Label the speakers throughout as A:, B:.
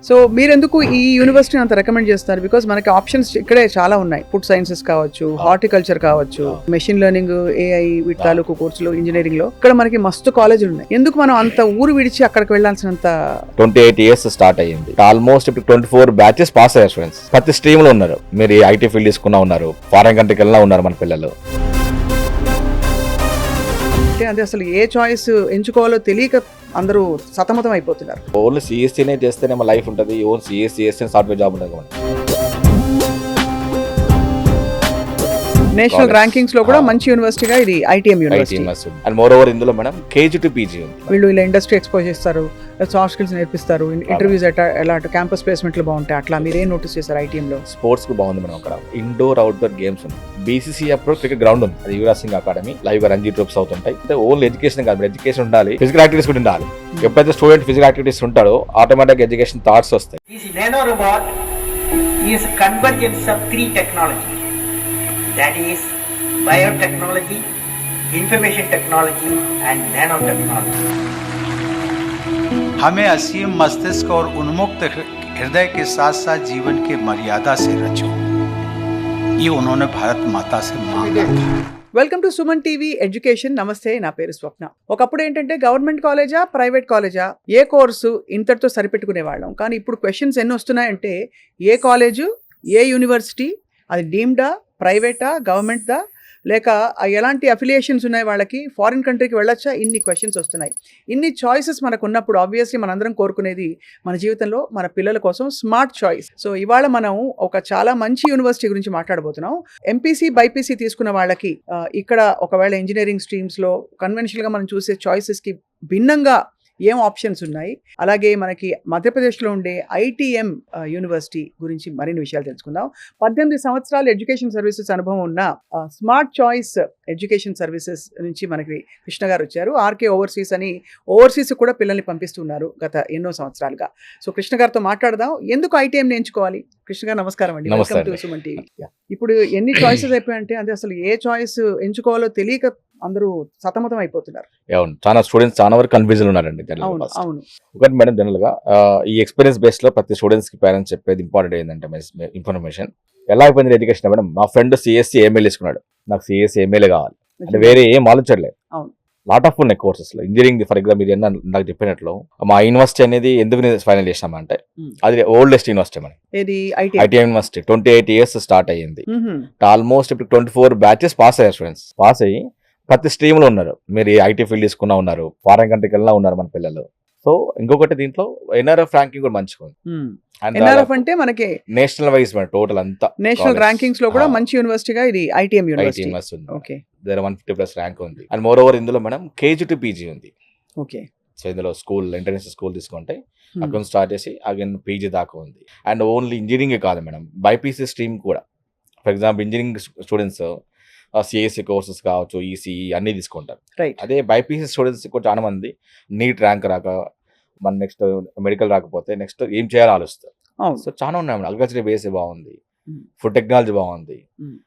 A: So మీరెందుకు ఈ యూనివర్సిటీని అంత రికమెండ్ చేస్తారు? బికాస్ మనకి ఆప్షన్స్ ఇక్కడే చాలా ఉన్నాయి. ఫుడ్ సైన్సెస్ కావచ్చు, హార్టికల్చర్ కావచ్చు, మెషిన్ లెర్నింగ్, ఏఐ వీటి తాలూకు కోర్సులు, ఇంజనీరింగ్ లో ఇక్కడ మనకి మస్తు కాలేజీలు ఉన్నాయి. ఎందుకు మనం అంత ఊరు విడిచి అక్కడికి వెళ్లాల్సినంత
B: 28 years స్టార్ట్ అయ్యింది. ఆల్మోస్ట్ ఇప్పుడు 24 బ్యాచెస్ పాస్ అయ్యారు స్టూడెంట్స్. ప్రతి స్ట్రీమ్ లో ఉన్నారు. మీరు ఐటీ ఫీల్డ్ తీసుకున్నా ఉన్నారు, ఫారెన్ కంట్రీకి వెళ్ళినా ఉన్నారు మన పిల్లలు.
A: అంటే అసలు ఏ చాయిస్ ఎంచుకోవాలో తెలియక అందరూ సతమతం అయిపోతున్నారు.
B: ఓన్లీ సిఎస్సీనే చేస్తేనే మా లైఫ్ ఉంటుంది. ఓన్ సిఎస్సీ సాఫ్ట్వేర్ జాబ్ ఉంటుంది.
A: నేషనల్ ర్యాంకింగ్స్ లో కూడా మంచి యూనివర్సిటీగా ఇది ITM university.
B: And more over ఇందులో మేడం కేజీ టు పీజీ ఉంది.
A: వీళ్ళు ఇలా ఇండస్ట్రీ ఎక్స్పోజ్ చేస్తారు, సాఫ్ట్ స్కిల్స్ నేర్పిస్తారు, ఇంటర్వ్యూస్ ఎలా క్యాంపస్ ప్లేస్మెంట్లు బాగుంటాయి. అట్లా మీరేం నోటీస్ చేశారు ఐటీఎం లో?
B: స్పోర్ట్స్ కు బాగుంది మేడం. అక్కడ ఇండోర్ అవుట్డోర్ గేమ్స్ ఉంది. బీసీసీ అప్పుడు క్రికెట్ గ్రౌండ్ ఉంది. అది యువరాజ్ సింగ్ అకాడమీ. లైవ్ గా రంజీ ట్రూప్స్ అవుతుంటాయి. అంటే ఓన్లీ ఎడ్యుకేషన్ కాదు, ఎడ్యుకేషన్ ఉండాలి, ఫిజికల్ యాక్టివిటీస్ కూడా ఉండాలి. ఎప్పుడైతే స్టూడెంట్ ఫిజికల్ యాక్టివిటీస్ ఉంటాడో ఆటోమేటిక్ ఎడ్యుకేషన్ థాట్స్ వస్తాయి.
C: This nanorobot is convergence of three technologies, that is biotechnology, information technology and nanotechnology.
D: हमें असीम मस्तिष्क और उन्मुक्त हृदय के साथ साथ जीवन के मर्यादा से रचो, ये उन्होंने भारत माता से मांगा था.
A: Welcome to Suman TV education. నమస్తే, నా పేరు స్వప్న. ఒకప్పుడు ఏంటంటే గవర్నమెంట్ కాలేజా, ప్రైవేట్ కాలేజా, ఏ కోర్సు ఇంతటితో సరిపెట్టుకునే వాళ్ళం. కానీ ఇప్పుడు క్వశ్చన్స్ ఎన్ని వస్తున్నాయంటే ఏ కాలేజు, ఏ యూనివర్సిటీ, అది డీమ్డా, ప్రైవేటా, గవర్నమెంట్దా, లేక ఎలాంటి అఫిలియేషన్స్ ఉన్నాయి వాళ్ళకి, ఫారిన్ కంట్రీకి వెళ్ళొచ్చా, ఇన్ని క్వశ్చన్స్ వస్తున్నాయి. ఇన్ని చాయిసెస్ మనకు ఉన్నప్పుడు ఆబ్వియస్లీ మనందరం కోరుకునేది మన జీవితంలో మన పిల్లల కోసం స్మార్ట్ చాయిస్. సో ఇవాళ మనం ఒక చాలా మంచి యూనివర్సిటీ గురించి మాట్లాడబోతున్నాం. ఎంపీసీ, బైపీసీ తీసుకున్న వాళ్ళకి ఇక్కడ ఒకవేళ ఇంజనీరింగ్ స్ట్రీమ్స్లో కన్వెన్షనల్గా మనం చూసే చాయిసెస్కి భిన్నంగా ఏం ఆప్షన్స్ ఉన్నాయి, అలాగే మనకి మధ్యప్రదేశ్లో ఉండే ఐటీఎం యూనివర్సిటీ గురించి మరిన్ని విషయాలు తెలుసుకుందాం. 18 సంవత్సరాలు ఎడ్యుకేషన్ సర్వీసెస్ అనుభవం ఉన్న స్మార్ట్ చాయిస్ ఎడ్యుకేషన్ సర్వీసెస్ నుంచి మనకి కృష్ణ గారు వచ్చారు. ఆర్కే ఓవర్సీస్ అని ఓవర్సీస్ కూడా పిల్లల్ని పంపిస్తున్నారు గత ఎన్నో సంవత్సరాలుగా. సో కృష్ణ గారితో మాట్లాడదాం. ఎందుకు ఐటీఎం ఎంచుకోవాలి? కృష్ణ గారు నమస్కారం అండి. Welcome to Suman TV. ఇప్పుడు ఎన్ని చాయిసెస్ అయిపోయాయంటే అంటే అసలు ఏ చాయిస్ ఎంచుకోవాలో తెలియక అందరూ సతమతం అయిపోతున్నారు.
B: అవును, చాలా స్టూడెంట్స్ చాలా వరకు కన్ఫ్యూజన్ ఉన్నారండి.
A: అవును.
B: ఒకటి మేడం, జనరల్ గా ఈ ఎక్స్పీరియన్స్ బేస్ లో ప్రతి స్టూడెంట్స్ కి పేరెంట్స్ చెప్పేది ఇంపార్టెంట్ ఏంటంటే ఇన్ఫర్మేషన్. ఎలా అయిపోయింది ఎడ్యుకేషన్ మేడం? మా ఫ్రెండ్ సిఎస్సీ ఎంఎల్ తీసుకున్నాడు, నాకు సిఎస్సీ ఎంఎల్ కావాలి అంటే వేరే ఏం ఆలోచించట్లేదు. లాట్ ఆఫ్ ఉన్నాయి కోర్సెస్ లో. ఇంజనీరింగ్ ఫర్ ఎగ్జాంపుల్ మీరు నాకు చెప్పినట్లు మా యూనివర్సిటీ అనేది ఎందుకు ఫైనల్ చేసామంటే అది ఓల్డెస్ట్ యూనివర్సిటీ మనం ఐటీఎం యూనివర్సిటీ. 28 years స్టార్ట్ అయ్యింది. ఆల్మోస్ట్ ఇప్పుడు 24 బ్యాచెస్ పాస్ అయ్యారు స్టూడెంట్స్. పాస్ అయ్యి ప్రతి స్ట్రీమ్ లో ఉన్నారు. మీరు ఐటీ ఫీల్డ్ తీసుకున్నా ఉన్నారు, ఫారెన్ కంట్రీకి వెళ్ళినా ఉన్నారు మన పిల్లలు. సో ఇంకొకటి దీంట్లో ఎన్ఆర్ఎఫ్ ర్యాంకింగ్ కూడా మంచిగా ఉంది.
A: ఎన్ఆర్ఎఫ్ అంటే మనకి
B: నేషనల్ వైజ్ టోటల్ అంతా
A: నేషనల్ ర్యాంకింగ్స్ లో కూడా మంచి యూనివర్సిటీగా ఇది ఐటీఎం యూనివర్సిటీ.
B: ఓకే, దగ్గర 150+ ర్యాంక్ ఉంది. అండ్ మోర్ ఓవర్ ఇందులో మనం కేజీ టు పీజీ ఉంది.
A: ఓకే,
B: సో ఇందులో స్కూల్ ఇంటర్నేషనల్ స్కూల్ తీసుకుంటే అక్కడ స్టార్ట్ చేసి అగైన్ పీజీ దాకా ఉంది. అండ్ ఓన్లీ ఇంజనీరింగ్ కాదు మేడం, బైపీసీ స్ట్రీమ్ కూడా. For example engineering students CSC courses కావచ్చు, ఈసీఈ అన్ని తీసుకుంటారు. అదే బైపీసీ స్టూడెంట్స్ కూడా చాలా మంది నీట్ ర్యాంక్ రాక మన నెక్స్ట్ మెడికల్ రాకపోతే నెక్స్ట్ ఏం చేయాలో ఆలోచిస్తారు. సో చాలా ఉన్నాయి మేడం. అగ్రికల్చర్ బేస్ బాగుంది, ఫుడ్ టెక్నాలజీ బాగుంది,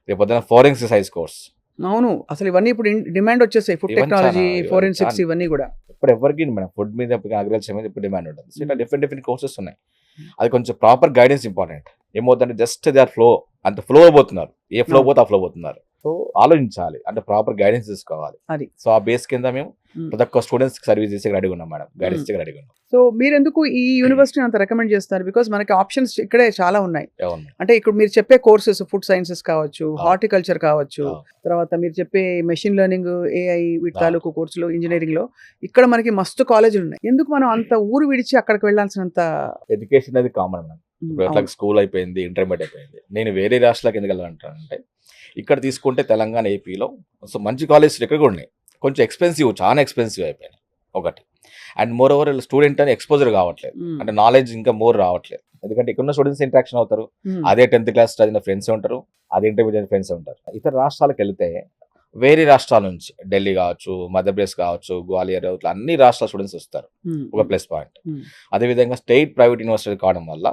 B: రేపు పొద్దున ఫోరెన్సిక్ సైన్స్ కోర్స్.
A: అవును, అసలు ఇవన్నీ ఇప్పుడు డిమాండ్ వచ్చేసాయి. ఫుడ్ టెక్నాలజీ, ఫోరెన్సిక్స్ ఇవన్నీ కూడా
B: ఇప్పుడు ఎవరికి మేడం ఫుడ్ మీద అగ్రికల్చర్ మీద ఇప్పుడు డిమాండ్ ఉంటుంది. సో ఇట్లా డిఫరెంట్ కోర్సెస్ ఉన్నాయి. అది కొంచెం ప్రాపర్ గైడెన్స్ ఇంపార్టెంట్. ఏమవుతుందంటే జస్ట్ దే ఆర్ ఫ్లో, అంత ఫ్లో పోతున్నారు, ఏ ఫ్లో పోతే ఆ ఫ్లో పోతున్నారు. సో ఆలోచించాలి, అంటే ప్రాపర్ గైడెన్స్ తీసుకోవాలి. అది సో ఆ బేస్ కింద మేము ప్రతి ఒక్క స్టూడెంట్స్ సర్వీస్ చేసి రెడీగా ఉన్నాం మేడం, గైడెన్స్ రెడీగా ఉన్నాం.
A: సో మీరెందుకు ఈ యూనివర్సిటీని అంత రికమెండ్ చేస్తారు? బికాస్ మనకి ఆప్షన్స్ ఇక్కడే చాలా ఉన్నాయి. అంటే ఇక్కడ మీరు చెప్పే కోర్సెస్ ఫుడ్ సైన్సెస్ కావచ్చు, హార్టికల్చర్ కావచ్చు, తర్వాత మీరు చెప్పే మెషిన్ లెర్నింగ్, ఏఐ వీటి తాలూకు కోర్సులు, ఇంజనీరింగ్ లో ఇక్కడ మనకి మస్తు కాలేజీలు ఉన్నాయి. ఎందుకు మనం అంత ఊరు విడిచి అక్కడికి వెళ్ళాల్సినంత?
B: ఎడ్యుకేషన్ అనేది కామన్ మేడం. ఇప్పుడు ఎట్లా స్కూల్ అయిపోయింది, ఇంటర్మీడియట్ అయిపోయింది. నేను వేరే రాష్ట్రాలకు ఎందుకు వెళ్ళాలంటానంటే ఇక్కడ తీసుకుంటే తెలంగాణ, ఏపీలో సో మంచి కాలేజెస్ ఎక్కడ కూడా ఉన్నాయి. కొంచెం ఎక్స్పెన్సివ్, చాలా ఎక్స్పెన్సివ్ అయిపోయినాయి ఒకటి. అండ్ మోర్ ఓవర్ స్టూడెంట్ అని ఎక్స్పోజర్ కావట్లేదు, అంటే నాలెడ్జ్ ఇంకా మోర్ రావట్లేదు. ఎందుకంటే ఇక్కడ స్టూడెంట్స్ ఇంటరాక్షన్ అవుతారు, అదే 10th క్లాస్ చదివిన ఫ్రెండ్స్ ఉంటారు, అదే ఇంటర్మీడియట్ ఫ్రెండ్స్ ఉంటారు. ఇతర రాష్ట్రాలకు వెళ్తే వేరే రాష్ట్రాల నుంచి ఢిల్లీ కావచ్చు, మధ్యప్రదేశ్ కావచ్చు, గ్వాలియర్, ఇట్లా అన్ని రాష్ట్రాల స్టూడెంట్స్ వస్తారు. ఒక ప్లస్ పాయింట్. అదేవిధంగా స్టేట్ ప్రైవేట్ యూనివర్సిటీ కావడం వల్ల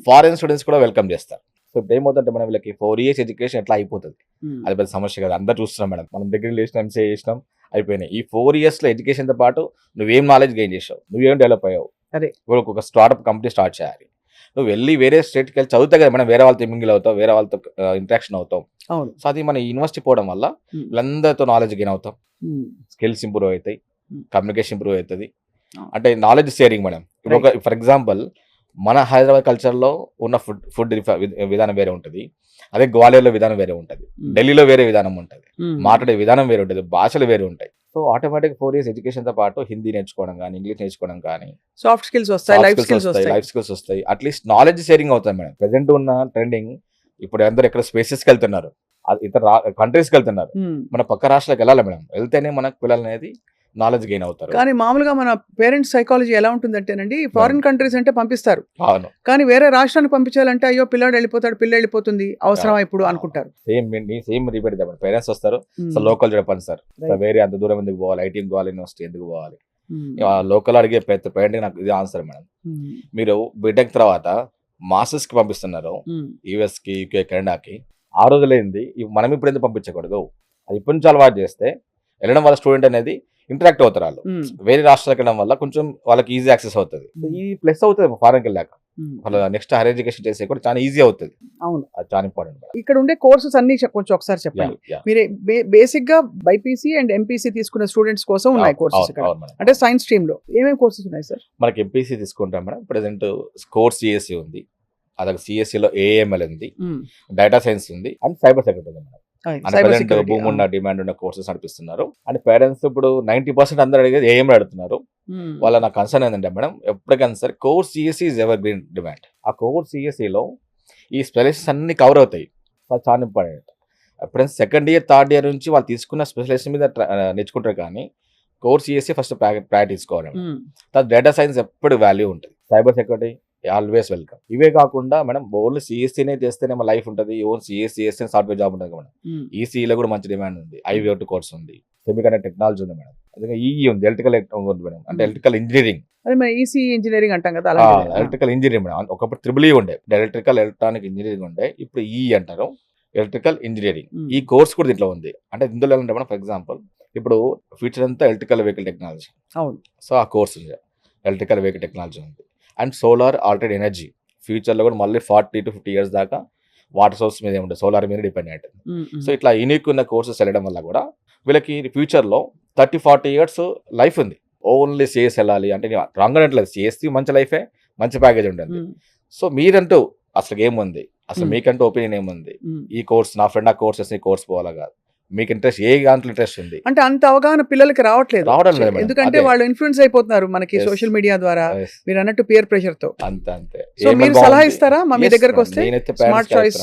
B: ఫారెన్ స్టూడెంట్స్ కూడా వెల్కమ్ చేస్తారు. సో ఇప్పుడు ఏమవుతుందంటే మనం వీళ్ళకి 4 years ఎడ్యుకేషన్ ఎట్లా అయిపోతుంది, అది పెద్ద సమస్య కదా. అందరూ చూస్తున్నాం మేడం, మనం డిగ్రీలు చేసినాం, ఎంసీఏ చేసినాం, అయిపోయినాయి. ఈ 4 years లో ఎడ్యుకేషన్తో పాటు నువ్వేం నాలెడ్జ్ గెయిన్ చేసావు, నువ్వేం డెవలప్ అయ్యావు.
A: అదే
B: ఒక స్టార్ట్అప్ కంపెనీ స్టార్ట్ చేయాలి, నువ్వు వెళ్ళి వేరే స్టేట్కి వెళ్ళి చదివితే కదా మనం వేరే వాళ్ళతో మింగిల్ అవుతావు, వేరే వాళ్ళతో ఇంటరాక్షన్ అవుతాం.
A: అవును.
B: సో అది మన యూనివర్సిటీ పోవడం వల్ల వీళ్ళందరితో నాలెడ్జ్ గెయిన్ అవుతాం, స్కిల్స్ ఇంప్రూవ్ అవుతాయి, కమ్యూనికేషన్ ఇంప్రూవ్ అవుతుంది. అంటే నాలెడ్జ్ షేరింగ్ మేడం. ఇప్పుడు ఒక ఫర్ ఎగ్జాంపుల్ మన హైదరాబాద్ కల్చర్లో ఉన్న ఫుడ్ విధానం వేరే ఉంటుంది, అదే గ్వాలియర్లో విధానం వేరే ఉంటుంది, ఢిల్లీలో వేరే విధానం ఉంటుంది, మాట్లాడే విధానం వేరే ఉంటుంది, భాషలు వేరే ఉంటాయి. సో ఆటోమేటిక్ 4 years ఎడ్యుకేషన్తో పాటు హిందీ నేర్చుకోవడం కానీ, ఇంగ్లీష్ నేర్చుకోవడం కానీ,
A: సాఫ్ట్ స్కిల్స్ వస్తాయి, లైఫ్ స్కిల్స్ వస్తాయి,
B: లైఫ్ స్కిల్స్ వస్తాయి. అట్లీస్ట్ నాలెడ్జ్ షేరింగ్ అవుతుంది మేడం. ప్రెసెంట్ ఉన్న ట్రెండింగ్ ఇప్పుడు అందరూ ఎక్కడ స్పేసెస్కి వెళ్తున్నారు, ఇతర కంట్రీస్కి వెళ్తున్నారు. మన పక్క రాష్ట్రాలకు వెళ్ళాలి మేడం, వెళ్తేనే మనకు పిల్లలు అనేది నాలెడ్జ్ గెయిన్ అవుతారు.
A: కానీ మామూలుగా మన పేరెంట్స్ సైకాలజీ ఎలా ఉంటుందంటేనండి, ఫారిన్ కంట్రీస్ అంటే పంపిస్తారు,
B: అవును,
A: కానీ వేరే రాష్ట్రానికి పంపించాలంటే అయ్యో పిల్లాడు వెళ్ళిపోతాడు, పిల్ల వెళ్ళిపోతుంది, అవసరమా ఇప్పుడు అనుకుంటారు.
B: సేమ్ రిపీట్ చేద్దాం. పేరెంట్స్ వస్తారు, సార్ లోకల్ చెప్పండి సార్, వేరే అంత దూరం ఎందుకు పోవాలి, ఐటీ పోవాలి, యూనివర్సిటీ ఎందుకు పోవాలి, లోకల్ అడిగే పేరెంట్ నాకు ఇది ఆన్సర్ మేడం. మీరు బీటెక్ తర్వాత మాస్టర్స్ కి పంపిస్తున్నారు, యుఎస్ కి, యూకే, కెనడాకి. ఆ రోజులైంది మనం ఇప్పుడు ఎందుకు పంపించకూడదు? అది ఇప్పటి నుంచి అలవాటు చేస్తే వెళ్ళడం వల్ల స్టూడెంట్ అనేది ఇంటరాక్ట్ అవుతారు. వాళ్ళు వేరే రాష్ట్రాలకు వెళ్ళడం వల్ల కొంచెం వాళ్ళకి ఈజీ యాక్సెస్ అవుతుంది. ఈ ప్లస్ అవుతుంది ఫారెన్కి వెళ్ళాక, వాళ్ళ నెక్స్ట్ హైయర్ ఎడ్యుకేషన్ చేసే కూడా చాలా ఈజీ అవుతుంది.
A: అవును,
B: అది చాలా ఇంపార్టెంట్.
A: ఇక్కడ ఉండే కోర్సెస్ అన్ని కొంచెం ఒకసారి చెప్పండి. మీరు బేసిక్ గా బైపీసీ అండ్ ఎంపీసీ తీసుకున్న స్టూడెంట్స్ కోసం ఉన్నాయి కోర్సెస్ ఇక్కడ, అంటే సైన్స్ స్ట్రీమ్ లో ఏమేమి కోర్సెస్ ఉన్నాయి సార్?
B: మనకి ఎంపీసీ తీసుకుంటాం మేడం. ప్రెసెంట్ కోర్ సిఎస్సి ఉంది, అదొక సిఎస్సిలో ఏఎంఎల్ ఉంది, డేటా సైన్స్ ఉంది, అండ్ సైబర్ సెక్యూరిటీ ఉంది మేడం. అంటే భూమి ఉన్న డిమాండ్ ఉన్న కోర్సెస్ నడిపిస్తున్నారు. అండ్ పేరెంట్స్ ఇప్పుడు 90% అందరూ అడిగేది ఏఎం అడుగుతున్నారు. వాళ్ళ నా కన్సర్న్ ఏంటంటే మేడం, ఎప్పటికైనా సరే core CSC is evergreen demand. ఆ కోర్ సిఎస్సిలో ఈ స్పెషలిస్ట్స్ అన్ని కవర్ అవుతాయి, అది చాలా ఇంపార్టెంట్. ఎప్పుడైనా సెకండ్ ఇయర్ థర్డ్ ఇయర్ నుంచి వాళ్ళు తీసుకున్న స్పెషలిస్ట్ మీద నేర్చుకుంటారు, కానీ కోర్ సిఎస్సి ఫస్ట్ ప్రాక్టీస్ తీసుకోవాలి. తర్వాత డేటా సైన్స్ ఎప్పుడు వాల్యూ ఉంటుంది, సైబర్ సెక్యూరిటీ ఆల్వేస్ వెల్కమ్. ఇవే కాకుండా మేడం ఓన్లీ సిఎస్సీనే చేస్తేనే మన లైఫ్ ఉంటుంది, ఓన్ సిఎస్సి సాఫ్ట్వేర్ జాబ్ ఉంటుంది మేడం. ఈసీఈలో కూడా మంచి డిమాండ్ ఉంది, ఐవీ కోర్స్ ఉంది, సెమీకండక్టర్ టెక్నాలజీ ఉంది మేడం, అదే ఈఈ ఉంది, ఎలక్ట్రికల్ ఉంది మేడం, అంటే ఎలక్ట్రికల్ ఇంజనీరింగ్.
A: అదే మన ఈసీ ఇంజనీరింగ్ అంటాం కదా,
B: ఎలక్ట్రికల్ ఇంజనీరింగ్ మేడం. ఒకప్పుడు ట్రిపుల్ ఈ ఉండే, ఎలక్ట్రికల్ ఎలక్ట్రానిక్ ఇంజనీరింగ్ ఉండే, ఇప్పుడు ఈ అంటారు ఎలక్ట్రికల్ ఇంజనీరింగ్. ఈ కోర్స్ కూడా దీంట్లో ఉంది. అంటే ఇందులో ఏంటంటే మేడం, ఫర్ ఎగ్జాంపుల్ ఇప్పుడు ఫ్యూచర్ అంతా ఎలక్ట్రికల్ వెహికల్ టెక్నాలజీ.
A: అవును,
B: సో ఆ కోర్స్ ఉంది, ఎలక్ట్రికల్ వెహికల్ టెక్నాలజీ ఉంది. అండ్ సోలార్ ఆల్టర్నేట్ ఎనర్జీ, ఫ్యూచర్లో కూడా మళ్ళీ 40 to 50 years దాకా వాటర్ సోర్స్ మీద ఉంటుంది, సోలార్ మీద డిపెండ్ అవుతుంది. సో ఇట్లా యూనిక్ ఉన్న కోర్సెస్ వెళ్ళడం వల్ల కూడా వీళ్ళకి ఫ్యూచర్లో 30-40 years లైఫ్ ఉంది. ఓన్లీ సిఎస్ వెళ్ళాలి అంటే రాంగ్ అనట్లేదు, సిఎస్సి మంచి లైఫే, మంచి ప్యాకేజ్ ఉంటుంది. సో మీరంటూ అసలు ఏముంది, అసలు మీకంటూ ఒపీనియన్ ఏముంది, ఈ కోర్స్ నా ఫ్రెండ్ ఆ కోర్సెస్ కోర్స్ పోవాలా కాదు, మీకు ఇంట్రెస్ట్ ఏ దాంట్లో ఇంట్రెస్ట్ ఉంది
A: అంటే అంత అవగాహన పిల్లలకి రావడం లేదు, ఎందుకంటే వాళ్ళు ఇన్ఫ్లుయెన్స్ అయిపోతున్నారు మనకి సోషల్ మీడియా ద్వారా, మీరు అన్నట్టు పియర్ ప్రెషర్ తో.
B: అంతే.
A: సో మీరు సలహా ఇస్తారా మీ దగ్గరకు వస్తే? స్మార్ట్ చాయిస్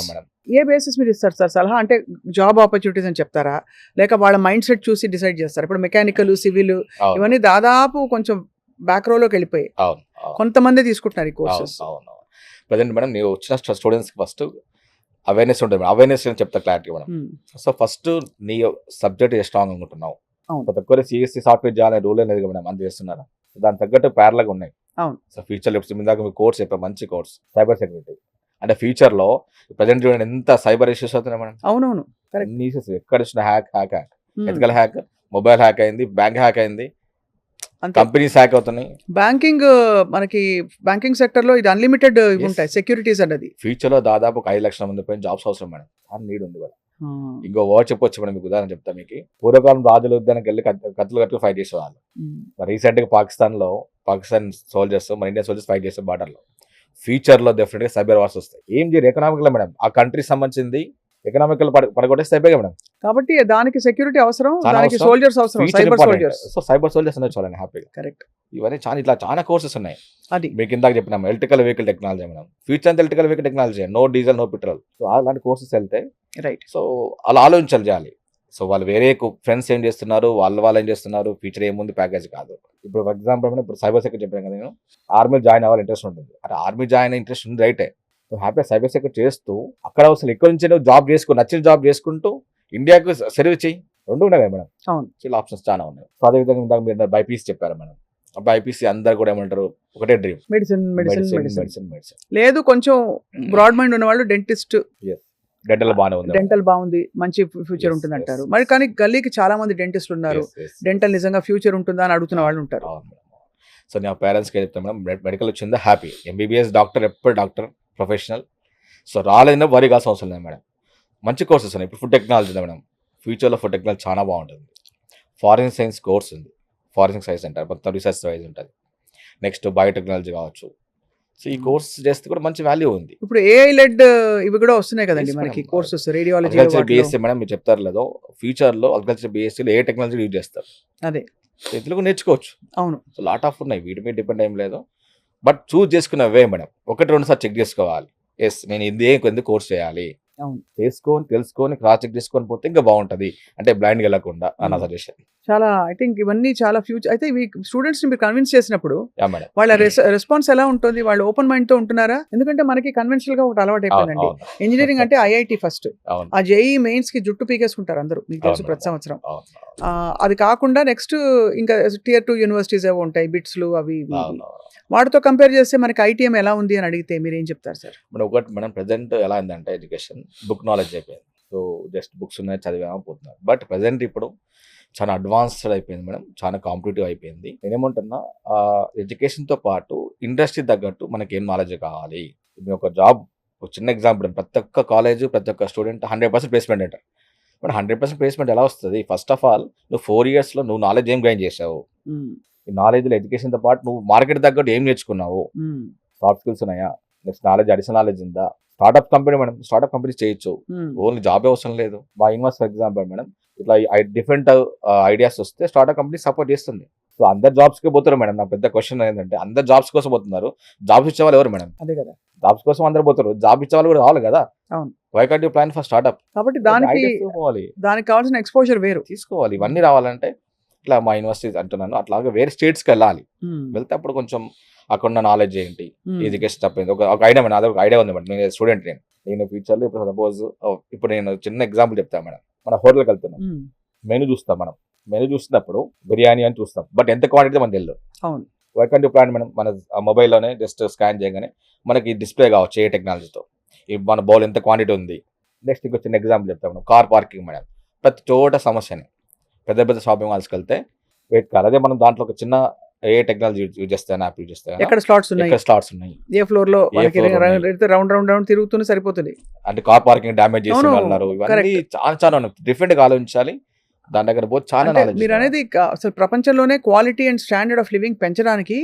A: ఏ బేసిస్ మీరు ఇస్తారు సార్ సలహా? అంటే జాబ్ ఆపర్చునిటీస్ అని చెప్తారా, లేక వాళ్ళ మైండ్ సెట్ చూసి డిసైడ్ చేస్తారా? ఇప్పుడు మెకానికల్, సివిల్ ఇవన్నీ దాదాపు కొంచెం బ్యాక్ రోలోకి వెళ్ళిపోయి కొంతమంది తీసుకుంటున్నారు ఈ కోర్సెస్.
B: ప్రజెంట్ మేడం ನೀವು వచ్చిన స్టూడెంట్స్కి ఫస్ట్ అవేర్నెస్ ఉంటుంది. అవేర్నెస్ అని చెప్తా క్లారిటీ మేడం. సో ఫస్ట్ నీ సబ్జెక్ట్ స్ట్రాంగ్ అనుకుంటున్నావు, ప్రతి ఒక్కరు సిఎస్సి సాఫ్ట్వేర్ చేయాలనే రూల్ అనేది మేడం అంత చేస్తున్నారా, దాని తగ్గట్టు ప్యారల్గా ఉన్నాయి. సో ఫ్యూచర్ ఇందాక మీ కోర్స్ చెప్పే మంచి కోర్స్ సైబర్ సెక్యూరిటీ, అంటే ఫ్యూచర్లో ప్రజెంట్ చూడండి ఎంత సైబర్ ఇష్యూస్ అవుతున్నాయి మేడం.
A: అవునవును,
B: అన్ని ఇష్యూస్ ఎక్కడ వచ్చిన hack ethical hack, mobile hack అయింది, బ్యాంక్ హ్యాక్ అయింది, కంపెనీస్ హ్యాక్ అవుతున్నాయి.
A: బ్యాంకింగ్ సెక్టర్ లో ఇది అన్లిమిటెడ్ ఉంటాయి సెక్యూరిటీస్ అన్నది.
B: ఫ్యూచర్ లో దాదాపు 5 లక్షల మంది పైన జాబ్స్ అవసరం మేడం, చాలా నీడ్ ఉంది కూడా. ఇంకో వర్డ్ చెప్పొచ్చు మేడం, మీకు ఉదాహరణ చెప్తా మీకు. పూర్వకాలం రాజుల యుద్ధానికి వెళ్ళి కత్తులు కట్టుకు ఫైట్ చేసేవాళ్ళు. రీసెంట్ గా పాకిస్తాన్ సోల్జర్స్, మన ఇండియన్ సోల్జర్స్ ఫైట్ చేసే బార్డర్ లో. ఫ్యూచర్ లో డెఫినెట్ గా సైబర్ వార్స్ వస్తాయి. ఏం చేయరు ఎకనామికల్ మేడం, ఆ కంట్రీ సంబంధించింది ఎకనామికల్ పడగొట్టేస్తే అయిపోయి మేడం.
A: కాబట్టి దానికి సెక్యూరిటీ అవసరం, దానికి సోల్జర్స్ అవసరం, cyber soldiers.
B: So cyber soldiers అనేది చూడాలి హ్యాపీగా.
A: కరెక్ట్.
B: ఇవన్నీ చాలా కోర్సెస్ ఉన్నాయి.
A: అది
B: మీకు ఇందాక చెప్పినాము electrical vehicle technology madam. Future అంతా electrical vehicle technology, no diesel no petrol. So అలాంటి కోర్సెస్ వెళ్తే
A: రైట్.
B: సో అలా ఆలోచించాలి చేయాలి. సో వాళ్ళు వేరే ఫ్రెండ్స్ ఏం చేస్తున్నారు, వాళ్ళు ఏం చేస్తున్నారు, ఫ్యూచర్ ఏముంది ప్యాకేజ్ కాదు. ఇప్పుడు ఫర్ ఎగ్జాంపుల్ ఇప్పుడు సైబర్ సెక్యూరిటీ చెప్పాను కదా, నేను ఆర్మీ జాయిన్ అవ్వాలి ఇంట్రెస్ట్ ఉంటుంది. అంటే ఆర్మీ జాయిన్ ఇంట్రెస్ట్ ఉంది రైటే, హ్యాపీగా సైబర్ సెక్యూరిటీ చేస్తూ అక్కడ అసలు ఇక్కడ నుంచి నువ్వు జాబ్ చేసుకో, నచ్చిన జాబ్ చేసుకుంటూ ఇండియాకు సర్వ్ చేయి, రెండు ఉన్నాయి కదా మేడం.
A: అవును,
B: చాలా ఆప్షన్స్ చాలా ఉన్నాయి. సో అదేవిధంగా ఇందాక మీరు బైపీసీ చెప్పారు మేడం. బైపీసీ అందరు కూడా ఏమంటారు, ఒకటే డ్రీమ్
A: మెడిసిన్. లేదు కొంచెం బ్రాడ్ మైండ్ ఉన్న వాళ్ళు డెంటిస్ట్, డెంటల్ బాగుంది, మంచి ఫ్యూచర్ ఉంటుంది అంటారు. మరి కానీ గల్లీకి చాలా మంది డెంటిస్టులు ఉన్నారు, డెంటల్ నిజంగా ఫ్యూచర్ ఉంటుందా అని అడుగుతున్న వాళ్ళు ఉంటారు.
B: సో నా పేరెంట్స్కి చెప్తాను మేడం, మెడికల్ వచ్చిందా హ్యాపీ, ఎంబీబీఎస్ డాక్టర్ ఎప్పుడు డాక్టర్ ప్రొఫెషనల్. సో రాలేదన్నా వరి కావాల్సిన అవసరం లేదు మేడం. మంచి కోర్సెస్ ఉన్నాయి. ఇప్పుడు ఫుడ్ టెక్నాలజీ ఉంది మేడం, ఫ్యూచర్లో ఫుడ్ టెక్నాలజీ చాలా బాగుంటుంది. ఫారెన్ సైన్స్ కోర్స్ ఉంది, ఫారెన్ సైన్స్ అంటారు, మొత్తం రీసెర్చ్ వైజ్ ఉంటుంది. నెక్స్ట్ బయోటెక్నాలజీ కావచ్చు. సో ఈ కోర్స్ చేస్తే కూడా మంచి వాల్యూ ఉంది.
A: ఇప్పుడు ఏఐ లెడ్ ఇవి కూడా వస్తున్నాయి కదండి
B: Yes,
A: మనకి
B: madam.
A: Courses radiology.
B: Agriculture BSc madam మీరు చెప్తారు లేదో, ఫ్యూచర్లో అగ్రికల్చర్ బీఎస్సీలో ఏ టెక్నాలజీ యూజ్ చేస్తారు,
A: అదే
B: సో ఇందులో కూడా నేర్చుకోవచ్చు.
A: అవును.
B: సో లాట్ ఆఫ్ ఉన్నాయి, వీటి మీద డిపెండ్ ఏం లేదు. బట్ చూస్ చేసుకున్న వే మేడం, 1-2 సార్లు చెక్ చేసుకోవాలి. ఎస్ నేను ఎందుకు కోర్స్ చేయాలి,
A: అవును.
B: తెలుసుకొని క్రాస్ చెక్ చేసుకొని పోతే ఇంకా బాగుంటది. అంటే బ్లైండ్ వెళ్ళకుండా నా సజెషన్.
A: చాలా ఐ థింక్ ఇవన్నీ చాలా ఫ్యూచర్. అయితే ఈ స్టూడెంట్స్ ని మీరు కన్విన్స్ చేసినప్పుడు
B: యా మేడం.
A: వాళ్ళ రెస్పాన్స్ ఎలా ఉంటుంది? వాళ్ళు ఓపెన్ మైండ్ తో ఉంటున్నారా? ఎందుకంటే మనకి కన్వెన్షనల్ గా ఒకటి అలవాటు అయిపోయిందండి. ఇంజనీరింగ్ అంటే ఐఐటి ఫస్ట్,
B: అవును
A: ఆ జేఈ మెయిన్స్ కి జుట్టు పీకేసుకుంటారు అందరూ, మీకు తెలుసు,
B: అవును,
A: ప్రతి సంవత్సరం.
B: అవును,
A: అది కాకుండా నెక్స్ట్ ఇంకా Tier 2 యూనివర్సిటీస్ ఏవో ఉంటాయి, బిట్స్లు అవి ఇవి.
B: అవును.
A: వాటితో కంపేర్ చేస్తే మనకి ఐటీఎం ఎలా ఉంది అని అడిగితే మీరు ఏం చెప్తారు సార్?
B: మనం ప్రెసెంట్ ఎలా అయిందంటే ఎడ్యుకేషన్ బుక్ నాలెడ్జ్ అయిపోయింది. సో జస్ట్ బుక్స్ ఉన్నాయి చదివామో పోతున్నారు. బట్ ప్రెసెంట్ ఇప్పుడు చాలా అడ్వాన్స్డ్ అయిపోయింది మేడం, చాలా కాంపిటేటివ్ అయిపోయింది. నేనేమంటున్నా, ఎడ్యుకేషన్తో పాటు ఇండస్ట్రీ తగ్గట్టు మనకి ఏం నాలెడ్జ్ కావాలి. ఇప్పుడు ఒక జాబ్, ఒక చిన్న ఎగ్జాంపుల్, ప్రతి ఒక్క కాలేజ్ ప్రతి ఒక్క స్టూడెంట్ 100% ప్లేస్మెంట్ అంటారు. బట్ 100% ప్లేస్మెంట్ ఎలా వస్తుంది? ఫస్ట్ ఆఫ్ ఆల్ నువ్వు 4 yearsలో నువ్వు నాలెడ్జ్ ఏం గెయిన్ చేసావు, ఈ నాలెడ్జ్లో ఎడ్యుకేషన్తో పాటు నువ్వు మార్కెట్ తగ్గట్టు ఏం నేర్చుకున్నావు, సాఫ్ట్ స్కిల్స్ ఉన్నాయా, నెక్స్ట్ నాలెడ్జ్ అడిషనల్ నాలెడ్జ్ ఉందా. Startup company madam, startup company చేయొచ్చు, ఓన్లీ జాబ్ అవసరం లేదు. మా యూనివర్స్ ఫర్ ఎగ్జాంపుల్ మేడం, ఇట్లా డిఫరెంట్ ఐడియాస్ వస్తే స్టార్ట్అప్ కంపెనీ సపోర్ట్ చేస్తుంది. సో అందరు జాబ్స్కి పోతారు మేడం. నా పెద్ద క్వశ్చన్ ఏంటంటే, అందరు జాబ్స్ కోసం పోతున్నారు, జాబ్స్ ఇచ్చేవాళ్ళు ఎవరు మేడం?
A: అదే కదా,
B: జాబ్స్ కోసం అందరు పోతారు, జాబ్ ఇచ్చేవాళ్ళు కూడా రావాలి కదా.
A: అవును.
B: Why can't you plan for startup?
A: కాబట్టి దానికి కావాల్సిన ఎక్స్పోజర్ వేరు
B: తీసుకోవాలి. ఇవన్నీ రావాలంటే ఇట్లా మా యూనివర్సిటీస్ అంటున్నాను, అట్లాగే వేరే స్టేట్స్కి వెళ్ళాలి. వెళ్తే అప్పుడు కొంచెం అక్కడ ఉన్న నాలెడ్జ్ ఏంటి, ఎడ్యుకేషన్ తప్పింది ఒక ఐడియా మేడం. అదొక ఐడియా ఉంది మేడం. నేను స్టూడెంట్, నేను ఫ్యూచర్లో ఇప్పుడు సపోజ్ ఇప్పుడు నేను చిన్న ఎగ్జాంపుల్ చెప్తాను మేడం. మన హోటల్కి వెళ్తున్నాం, మెనూ చూస్తాం మనం. మెనూ చూసినప్పుడు బిర్యానీ అని చూస్తాం, బట్ ఎంత క్వాంటిటీ మనకు తెలియదు.
A: అవును.
B: Why can't you plan madam? మన మొబైల్లోనే జస్ట్ స్కాన్ చేయగానే మనకి డిస్ప్లే కావచ్చు ఏ టెక్నాలజీతో, మన బౌల్ ఎంత క్వాంటిటీ ఉంది. నెక్స్ట్ ఇంకో చిన్న ఎగ్జాంపుల్ చెప్తాం మేడం, కార్ పార్కింగ్ మేడం. ప్రతి చోట సమస్యని, పెద్ద పెద్ద షాపింగ్ మాల్స్కి వెళ్తే వెయిట్ కాదు. అదే మనం దాంట్లో ఒక చిన్న ఏ టెక్నాలజీ యూజ్ చేస్తాను, యాప్ యూజ్ చేస్తాను,
A: ఎక్కడ స్లాట్స్ ఉన్నాయి,
B: స్లాట్స్ ఉన్నాయి,
A: ఏ ఫ్లోర్ లో రౌండ్ రౌండ్ తిరుగుతూనే సరిపోతుంది.
B: అంటే కార్ పార్కింగ్ డ్యామేజ్ చేసి అన్నారు. ఇవన్నీ చాలా చాలా డిఫరెంట్ గా ఆలోచించాలి. దాని దగ్గర పోతే చాలా నాలెడ్జ్.
A: మీరు అనేది అసలు ప్రపంచంలోనే quality and standard of living పెంచడానికి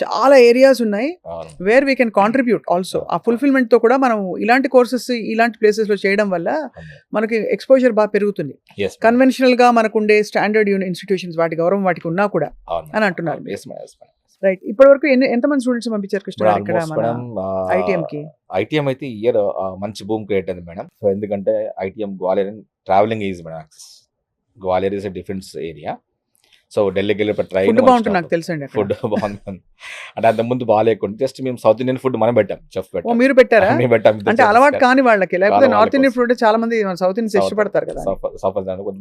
A: చాలా ఏరియాస్ ఉన్నాయి where we can contribute also. ఆ ఫుల్ఫిల్మెంట్ తో కూడా మనం ఇలాంటి కోర్సెస్ ఇలాంటి ప్లేసెస్ లో చేయడం వల్ల మనకి ఎక్స్పోజర్ బాగా పెరుగుతుంది. కన్వెన్షనల్ గా మనకుండే స్టాండర్డ్ ఇన్స్టిట్యూషన్స్ వాటి గౌరవం వాటికి ఉన్నా కూడా అని అంటున్నారు. రైట్. ఇప్పటి వరకు ఎంతమంది స్టూడెంట్స్ పంపించారు కృష్ణ ఇక్కడ ఐటీఎం కి?
B: ఐటీఎం అయితే ఇయర్ మంచి బూమ్ క్రియేట్ అయింది మేడం. సో ఎందుకంటే ITM Gwalior travelling easy madam. Gwalior is defence area. So ఢిల్లీకి వెళ్ళి ట్రైన్
A: ఫుడ్ బాగుంటుంది నాకు తెలుసండి.
B: ఫుడ్ బాగుంది అంటే అంత ముందు బాగాలేకుండా జస్ట్ మేము సౌత్ ఇండియన్ ఫుడ్ మనం పెట్టాం, చెఫ్ పెట్టాం.
A: మీరు పెట్టారా?
B: మేము పెట్టాం.
A: అంటే అలవాటు కాని వాళ్ళకి, లేకపోతే నార్త్ ఇండియన్ ఫుడ్ చాలా మంది సౌత్ ఇండియన్స్ ఇష్టపడతారు కదా.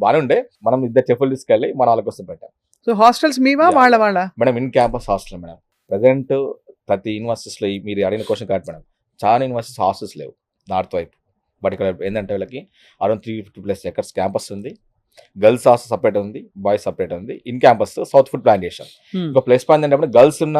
B: బాగానే ఉండే, మనం ఇద్దరు చెఫ్లు తీసుకెళ్ళి మన వాళ్ళ కోసం పెట్టాం.
A: సో హాస్టల్స్ మీవా వాళ్ళ
B: madam? In campus hostel madam. Present ప్రతి యూనివర్సిటీస్ లో మీరు అడిగిన క్వశ్చన్ కరెక్ట్ మేడం. చాలా యూనివర్సిటీస్ హాస్టల్స్ లేవు నార్త్ వైపు. బట్ ఇక్కడ ఏంటంటే వీళ్ళకి అరౌండ్ 350+ acres క్యాంపస్ ఉంది. గర్ల్స్ హాస్టల్ సపరేట్ ఉంది, బాయ్స్ సపరేట్ ఉంది. In campus south food plantation. ఒక ప్లస్ పాయింట్ ఏంటంటే గర్ల్స్ ఉన్న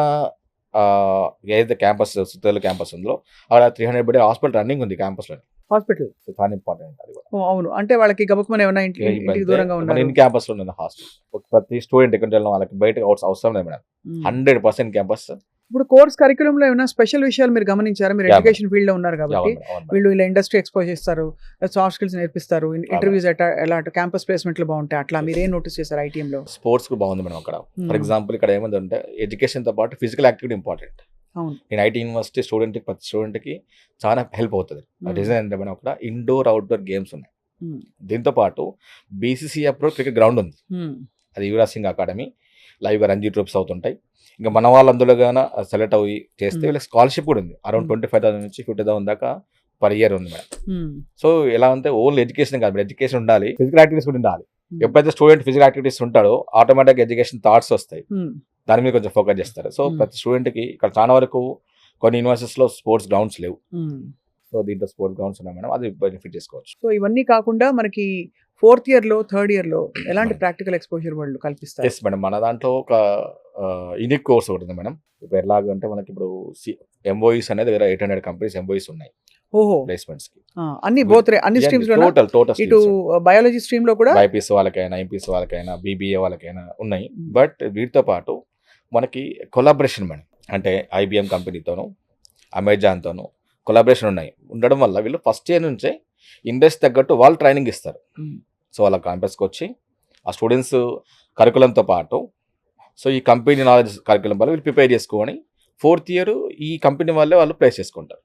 B: ఏదైతే క్యాంపస్ సుత్తేలు క్యాంపస్ ఉందో అక్కడ 300 బెడ్ హాస్పిటల్ రన్నింగ్ ఉంది క్యాంపస్ లో.
A: హాస్పిటల్
B: చాలా ఇంపార్టెంట్ అది కూడా.
A: అవును. అంటే వాళ్ళకి గబుక్కుమని ఏమైనా ఇంటికి దూరంగా ఉన్నారు,
B: ఇన్ క్యాంపస్ లో ఉంది హాస్టల్. ప్రతి స్టూడెంట్ ఎక్కడ వెళ్ళిన వాళ్ళకి బయట అవసరం లేదు మేడం. 100% క్యాంపస్.
A: ఇప్పుడు కోర్స్ కరికులం లో ఏమైనా స్పెషల్ విషయాలు మీరు గమనించారా? మీరు ఎడ్యుకేషన్ ఫీల్డ్ లో ఉన్నారు కాబట్టి వీళ్ళు ఇలా ఇండస్ట్రీ ఎక్స్పోజ్ చేస్తారు, సాఫ్ట్ స్కిల్స్ నేర్పిస్తారు, ఇంటర్వ్యూస్ ఎలా క్యాంపస్ ప్లేస్మెంట్లు బాగుంటాయి, అట్లా మీరు ఏం నోటీస్ చేశారు ఐటీఎం లో?
B: స్పోర్ట్స్ కూడా బాగుంది మేడం అక్కడ. ఫర్ ఎగ్జాంపుల్ ఇక్కడ ఏమంటే ఎడ్యుకేషన్ తో పాటు ఫిజికల్ యాక్టివిటీ ఇంపార్టెంట్. నేను ఐటీ యూనివర్సిటీ స్టూడెంట్ కి ప్రతి స్టూడెంట్ కి చాలా హెల్ప్ అవుతుంది. రీజన్ అంటే మేడం అక్కడ ఇండోర్ అవుట్డోర్ గేమ్స్ ఉన్నాయి. దీంతో పాటు BCCI అప్రూవ్ క్రికెట్ గ్రౌండ్ ఉంది, అది యువరాజ్ సింగ్ అకాడమీ. లైవ్ గా రంజీ ట్రూప్స్ అవుతుంటాయి. ఇంకా మన వాళ్ళు అందులో గానా సెలెక్ట్ అయ్యి చేస్తే వీళ్ళకి స్కాలర్షిప్ కూడా ఉంది. అరౌండ్ 25,000 నుంచి 50,000 దాకా పర్ ఇయర్ ఉంది మేడం. సో ఎలా అంటే ఓన్లీ ఎడ్యుకేషన్ కాదు, ఎడ్యుకేషన్ ఉండాలి, ఫిజికల్ యాక్టివిటీస్ కూడా ఉండాలి. ఎప్పుడైతే స్టూడెంట్ ఫిజికల్ యాక్టివిటీస్ ఉంటాడో ఆటోమేటిక్ ఎడ్యుకేషన్ థాట్స్ వస్తాయి, దాని మీద కొంచెం ఫోకస్ చేస్తారు. సో ప్రతి స్టూడెంట్ కి ఇక్కడ చాలా వరకు కొన్ని యూనివర్సిటీస్ లో స్పోర్ట్స్ గ్రౌండ్స్ లేవు. సో దీంట్లో స్పోర్ట్స్ గ్రౌండ్స్ ఉన్నాయి మేడం, అది బెనిఫిట్ చేసుకోవచ్చు.
A: సో ఇవన్నీ కాకుండా మనకి 4th year లో 3rd year లో ఎలాంటి ప్రాక్టికల్ ఎక్స్పోజర్ వాళ్ళు కల్పిస్తారు?
B: Yes madam. మన దాంట్లో ఒక యూనిక్ కోర్స్ ఒకటి ఉంది మేడం. ఇప్పుడు ఎలాగంటే మనకి ఇప్పుడు ఎంఓఈస్ అనేది వేరే 800 కంపెనీస్ ఎంఓఈస్ ఉన్నాయి
A: ఓహో
B: ప్లేస్మెంట్స్కి.
A: అన్ని అన్ని స్ట్రీమ్స్ లో
B: టోటల్
A: ఇటు బయాలజీ స్ట్రీమ్ లో కూడా
B: బైపీసీ వాళ్ళకైనా ఎంపీసీ వాళ్ళకైనా బీబీఏ వాళ్ళకైనా ఉన్నాయి. బట్ వీటితో పాటు మనకి కొలాబరేషన్ మేడం, అంటే ఐబిఎం కంపెనీతోనూ అమెజాన్తోనూ కొలాబరేషన్ ఉండడం వల్ల వీళ్ళు ఫస్ట్ ఇయర్ నుంచే ఇండస్ట్రీ తగ్గట్టు వాళ్ళు ట్రైనింగ్ ఇస్తారు. సో వాళ్ళ క్యాంపస్కి వచ్చి ఆ స్టూడెంట్స్ కరికులంతో పాటు సో ఈ కంపెనీ నాలెడ్జ్ కరికులం వల్ల వీళ్ళు ప్రిపేర్ చేసుకొని 4th ఇయర్ ఈ కంపెనీ వాళ్ళే వాళ్ళు ప్లేస్ చేసుకుంటారు.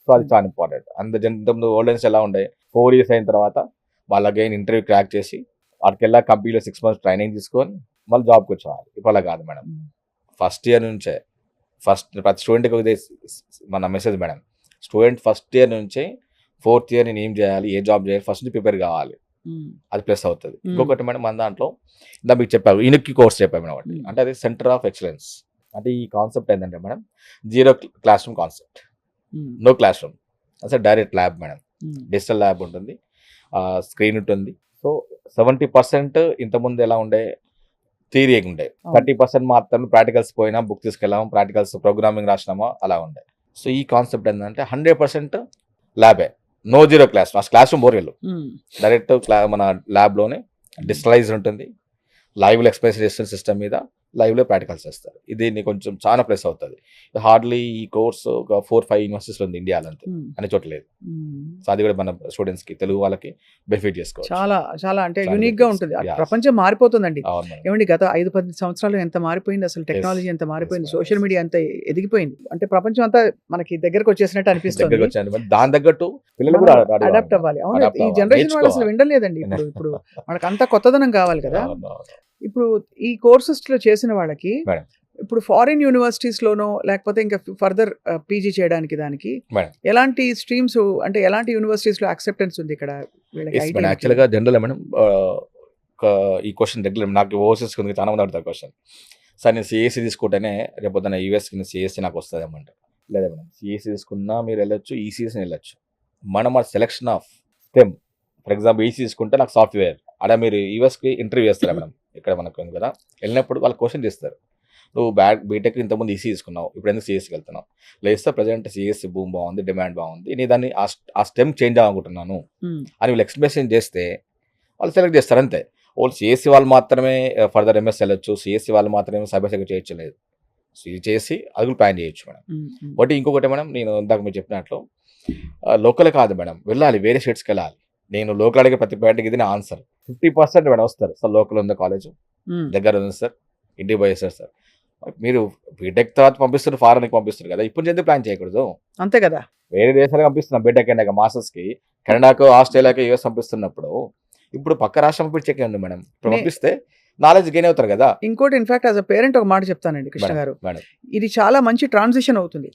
B: సో అది చాలా ఇంపార్టెంట్. అంత ఓల్డెన్స్ ఎలా ఉండే 4 years అయిన తర్వాత వాళ్ళ అగైన్ ఇంటర్వ్యూ క్రాక్ చేసి వాటికి వెళ్ళా కంపెనీలో 6 months ట్రైనింగ్ తీసుకొని మళ్ళీ జాబ్కి వచ్చేవాళ్ళు. ఇప్పుడు అలా కాదు మేడం, ఫస్ట్ ఇయర్ నుంచే ప్రతి స్టూడెంట్కి మన message madam, student first year నుంచే 4th year నేను ఏం చేయాలి, ఏ జాబ్ చేయాలి, ఫస్ట్ నుంచి ప్రిపేర్ కావాలి. అది ప్లస్ అవుతుంది. ఇంకొకటి మేడం, మన దాంట్లో ఇందా మీకు చెప్పారు యూనిక్ కోర్స్ చెప్పాము మేడం ఒకటి, అంటే అది సెంటర్ ఆఫ్ ఎక్సలెన్స్. అంటే ఈ కాన్సెప్ట్ ఏంటంటే madam, 0 class room concept, no class room, అసలు direct lab madam. Digital lab ఉంటుంది, స్క్రీన్ ఉంటుంది. సో 70% ఇంతకుముందు ఎలా ఉండే థియరీ ఉండే, 30% మాత్రం ప్రాక్టికల్స్ పోయినా బుక్ తీసుకెళ్ళాము, ప్రాక్టికల్స్ ప్రోగ్రామింగ్ రాసినామా అలా ఉండే. సో ఈ కాన్సెప్ట్ ఏంటంటే 100% ల్యాబే, నో 0 క్లాస్. ఆ క్లాస్ రూమ్ బోర్గెళ్ళు డైరెక్ట్ మన ల్యాబ్లోనే డిజిటలైజ్ ఉంటుంది, లైవ్లో ఎక్స్ప్రెస్ చేస్తున్న సిస్టమ్ మీద లైవ్లో ప్రాక్టికల్స్ చేస్తారు. ఇది కొంచెం చాలా ప్లస్ అవుతుంది. హార్డ్లీ ఈ కోర్స్ ఒక 4-5 యూనివర్సిటీస్లో ఉంది ఇండియాలో, అంతే అనే చోట లేదు. సో అది కూడా మన స్టూడెంట్స్కి, తెలుగు వాళ్ళకి బెనిఫిట్ చేసుకోవచ్చు.
A: చాలా చాలా అంటే యూనిక్ గా ఉంటుంది. ప్రపంచం మారిపోతుందండి. ఏమండి, గత 5-10 సంవత్సరాలు ఎంత మారిపోయింది అసలు, టెక్నాలజీ ఎంత మారిపోయింది, సోషల్ మీడియా ఎంత ఎదిగిపోయింది అంటే ప్రపంచం అంతా మనకి దగ్గరకు వచ్చేసినట్టు అనిపిస్తుంది.
B: దాని తగ్గట్టు పిల్లలు కూడా
A: అడాప్ట్ అవ్వాలి. అవును, ఈ జనరేషన్ వాళ్ళు అసలు వినలేదండి. ఇప్పుడు మనకు అంతా కొత్తదనం కావాలి కదా. ఇప్పుడు ఈ కోర్సెస్ లో చేసిన వాళ్ళకి ఇప్పుడు ఫారిన్ యూనివర్సిటీస్ లోనో లేకపోతే ఇంకా ఫర్దర్ పీజీ చేయడానికి దానికి ఎలాంటి స్ట్రీమ్స్, అంటే ఎలాంటి యూనివర్సిటీస్ లో యాక్సెప్టెన్స్ ఉంది ఇక్కడ?
B: యాక్చువల్గా జనరల్ మేడం ఈ క్వశ్చన్ రెగ్యులర్ నాకు ఓవర్సీస్ చాలా మంది అడుగుతారు క్వశ్చన్, సార్ నేను సిఎస్సి తీసుకుంటేనే రేపు పొద్దున్న యూఎస్కి సిఎస్సి నాకు వస్తుంది ఏమంటారు. లేదా మేడం, సిఎస్సి తీసుకున్నా మీరు వెళ్ళొచ్చు, ఈసీఎస్ని వెళ్ళొచ్చు. మనం ఆ selection of stem, for example EC తీసుకుంటే నాకు సాఫ్ట్వేర్, అలా మీరు యూఎస్కి ఇంటర్వ్యూ చేస్తారా మేడం, ఇక్కడ మనకు కదా వెళ్ళినప్పుడు వాళ్ళు క్వశ్చన్ చేస్తారు, నువ్వు బీటెక్ ఇంతకుముందు ఈసీ తీసుకున్నావు, ఇప్పుడు ఎందుకు సిఎస్సికి వెళ్తున్నావు, లేదా ప్రజెంట్ సిఎస్సి భూమి బాగుంది, డిమాండ్ బాగుంది, నేను దాన్ని ఆ స్టెమ్ చేంజ్ అవ్వాలనుకుంటున్నాను అని వీళ్ళు ఎక్స్ప్లెనేషన్ చేస్తే వాళ్ళు సెలెక్ట్ చేస్తారు అంతే. వాళ్ళు సిఎస్సి వాళ్ళు మాత్రమే ఫర్దర్ ఎంఎస్ వెళ్ళొచ్చు, సిఎస్సి వాళ్ళు మాత్రమే సైబర్ సెక్యూరిటీ చేయొచ్చు లేదు, సో ఇది చేసి అది ప్లాన్ చేయొచ్చు మేడం. ఒకటి ఇంకొకటి మేడం, నేను ఇందాక మీరు చెప్పినట్లు లోకల్ కాదు మేడం, వెళ్ళాలి, వేరే స్టేట్స్కి వెళ్ళాలి. నేను లోకల్ అడిగే ప్రతి పాయింట్కి ఇది నా ఆన్సర్. 50% మేడం వస్తారు, సార్ లోకల్ ఉంది కాలేజ్ దగ్గర ఉంది సార్, ఇంటికి పోయేస్తారు సార్. మీరు బీటెక్ తర్వాత పంపిస్తారు, ఫారెన్కి పంపిస్తారు కదా, ఇప్పుడు ఎందుకు ప్లాన్ చేయకూడదు?
A: అంతే కదా,
B: వేరే దేశాలకు పంపిస్తున్నాం బీటెక్ అయినాక, మాస్టర్స్కి కెనడాకు, ఆస్ట్రేలియాకి, యూఎస్ పంపిస్తున్నప్పుడు ఇప్పుడు పక్క రాష్ట్రం పంపించేకండి మేడం, ఇప్పుడు పంపిస్తే నాలెడ్జ్ గెయిన్ అవుతారు కదా.
A: ఇంకోటి ఇన్ఫాక్ట్ యాజ్ అ పేరెంట్ ఒక మాట చెప్తానండి కృష్ణ గారు, ఇది చాలా మంచి ట్రాన్సిషన్ అవుతుంది.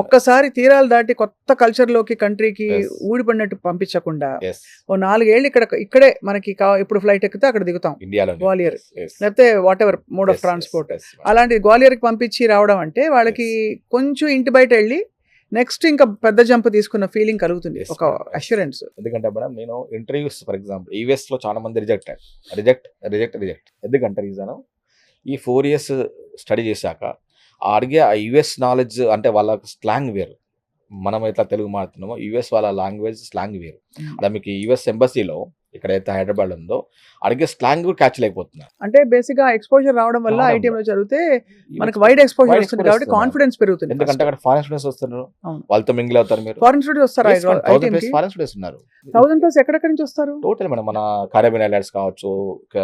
A: ఒక్కసారి తీరాలు దాటి కొత్త కల్చర్ లోకి, కంట్రీకి ఊడిపడినట్టు పంపించకుండా ఓ 4 ఏళ్ళు ఇక్కడే మనకి ఇప్పుడు ఫ్లైట్ ఎక్కితే అక్కడ దిగుతాం ఇండియాలో, గ్వాలియర్ లేకపోతే what ever mode of transport, అలాంటి గ్వాలియర్కి పంపించి రావడం అంటే వాళ్ళకి కొంచెం ఇంటి బయట వెళ్ళి నెక్స్ట్ ఇంకా పెద్ద జంప్ తీసుకున్న ఫీలింగ్ కలుగుతుంది, ఒక అష్యూరెన్స్.
B: ఎందుకంటే మేడం నేను ఇంటర్వ్యూస్ ఫర్ ఎగ్జాంపుల్ యూఎస్ లో చాలా మంది రిజెక్ట్. ఎందుకంటే రీజన్ ఈ 4 years స్టడీ చేశాక అడిగే ఆ యుఎస్ నాలెడ్జ్, అంటే వాళ్ళ స్లాంగ్ వేరు, మనం ఇట్లా తెలుగు మాట్లాడుతున్నామో యుఎస్ వాళ్ళ లాంగ్వేజ్ స్లాంగ్ వేరు. అలా మీకు యుఎస్ ఎంబసీలో ఇక్కడైతే హైదరాబాద్ ఉందో అడిగే స్లాంగ్ కూడా క్యాచ్ లేకపోతున్నారు.
A: అంటే బేసిక్ గా ఎక్స్పోజర్ రావడం వల్ల ఐటీఎం లో చదివితే మనకి వైడ్ ఎక్స్పోజర్ వస్తుంది కాబట్టి కాన్ఫిడెన్స్ పెరుగుతుంది.
B: ఎందుకంటే అక్కడ ఫారెన్ స్టూడెంట్స్ వస్తున్నారు, వాళ్ళతో మింగిల్ అవుతారు. మీరు
A: ఫారెన్ స్టూడెంట్స్ వస్తారు,
B: ఫారెన్ స్టూడెంట్స్ ఉన్నారు,
A: 1000+ ఎక్కడెక్కడి నుంచి వస్తారు
B: టోటల్ మేడం, మన కారిబియన్ ఐలాండ్స్ కావచ్చు,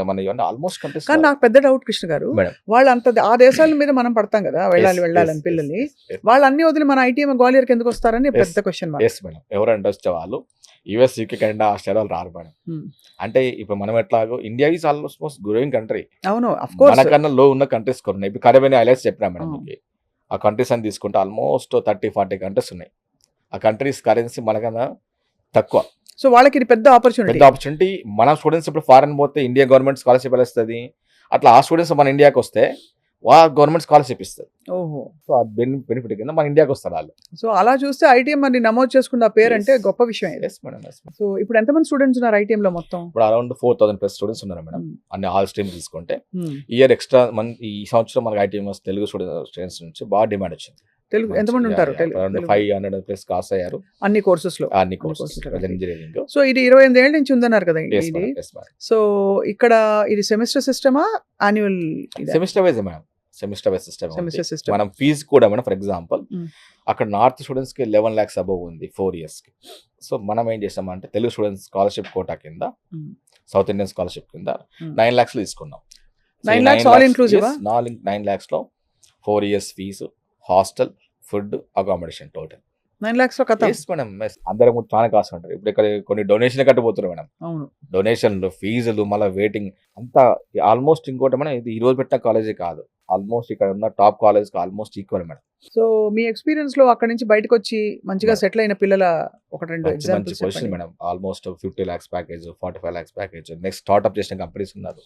B: మన ఇవన్నీ ఆల్మోస్ట్ కంట్రీస్.
A: కానీ నాకు పెద్ద డౌట్ కృష్ణ గారు, వాళ్ళు అంత ఆ దేశాల మీద మనం పడతాం కదా, వెళ్ళాలని పిల్లల్ని, వాళ్ళు అన్ని వదిలి మన ఐటీఎం గ్వాలియర్కి ఎందుకు వస్తారని పెద్ద క్వశ్చన్ మార్క్.
B: మేడం ఎవరంటే వచ్చే వాళ్ళు యుఎస్, యూకే, కెనడా, ఆస్ట్రేలియా రారు మేడం. అంటే ఇప్పుడు మనం ఎట్లాగో India is almost growing country,
A: అవును ఆఫ్ కోర్స్,
B: మనకన్నా లో ఉన్న కంట్రీస్ కొన్ని ఉన్నాయి. ఇప్పుడు కారిబియన్ ఐలాండ్స్ చెప్పినా మేడం, ఆ కంట్రీస్ అని తీసుకుంటే ఆల్మోస్ట్ 30-40 కంట్రీస్ ఉన్నాయి. ఆ కంట్రీస్ కరెన్సీ మనకన్నా తక్కువ,
A: సో వాళ్ళకి ఇది పెద్ద
B: ఆపర్చునిటీ. మన స్టూడెంట్స్ ఇప్పుడు ఫారెన్ పోతే ఇండియా గవర్నమెంట్ స్కాలర్షిప్ వస్తుంది, అట్లా ఆ స్టూడెంట్స్ మన ఇండియాకి వస్తే గవర్నమెంట్ స్కాలర్షిప్ ఇస్తుంది.
A: ఓహో.
B: సో ఆ బెనిఫిట్ కింద మన ఇండియాకి వస్తారు వాళ్ళు.
A: సో అలా చూస్తే ఐటీఎం మరి నమోదు చేసుకున్న పేరు అంటే
B: Yes.
A: గొప్ప విషయం ఇది.
B: Yes, madam, yes, madam.
A: So ఇప్పుడు ఎంతమంది స్టూడెంట్స్ ఉన్నారు ఐటీఎం లో మొత్తం?
B: ఇప్పుడు అరౌండ్ 4,000+ స్టూడెంట్స్ ఉన్నారు మేడం.
A: Hmm.
B: అన్ని ఆల్ స్ట్రీమ్ తీసుకుంటే
A: Hmm.
B: ఇయర్ ఎక్స్ట్రా ఈ సంవత్సరం మనకి ఐటీఎం తెలుగు స్టూడెంట్స్ నుంచి బాగా డిమాండ్ వచ్చింది.
A: తెలుగు ఎంతమంది ఉంటారు?
B: అరౌండ్ 500+ పాస్ అయ్యారు
A: అన్ని కోర్సెస్ లో.
B: అన్ని కోర్సెస్ ఇంజనీరింగ్.
A: సో ఇది 25 ఏళ్ళ నుంచి ఉందన్నారు కదా ఇది. సో ఇక్కడ ఇది సెమిస్టర్ సిస్టమా annual?
B: Semester wise madam, semester wise system.
A: Semester system.
B: మనం ఫీజు కూడా మేడం, ఫర్ ఎగ్జాంపుల్
A: Mm.
B: అక్కడ నార్త్ స్టూడెంట్స్ కి 11 lakhs అబవ్ ఉంది 4 years కి. సో మనం ఏం చేసామంటే తెలుగు స్టూడెంట్స్ స్కాలర్షిప్ కోటా కింద,
A: Mm.
B: సౌత్ ఇండియన్ స్కాలర్షిప్ కింద
A: Mm.
B: 9 lakhs లో తీసుకున్నాం.
A: 9 lakhs all inclusive?
B: 9 lakhs లో 4 years fees, hostel, food, accommodation total
A: 9 lakhs లో కథ.
B: మేడం. అందరం చాలా కాస్ట్ ఉంటారు. ఇప్పుడు ఇక్కడ కొన్ని డొనేషన్ కట్టిపోతున్నారు మేడం.
A: అవును.
B: డొనేషన్లు, ఫీజులు, మళ్ళీ వెయిటింగ్ అంతా ఆల్మోస్ట్. ఇంకోటి మనం ఇది ఈ రోజు పెట్టిన కాలేజే కాదు, ఆల్మోస్ట్ ఇక్కడ ఉన్న top college almost equal madam.
A: So మీ ఎక్స్పీరియన్స్ లో అక్కడ నుంచి బయటకు వచ్చి మంచిగా
B: Madam.
A: సెటిల్ అయిన పిల్లల ఒక రెండు
B: మంచి
A: ఎగ్జాంపుల్స్
B: పొజిషన్
A: చెప్పండి.
B: Madam. Almost 50 lakhs package, 45 lakhs package. Next startup చేసిన కంపెనీస్ ఉన్నారు.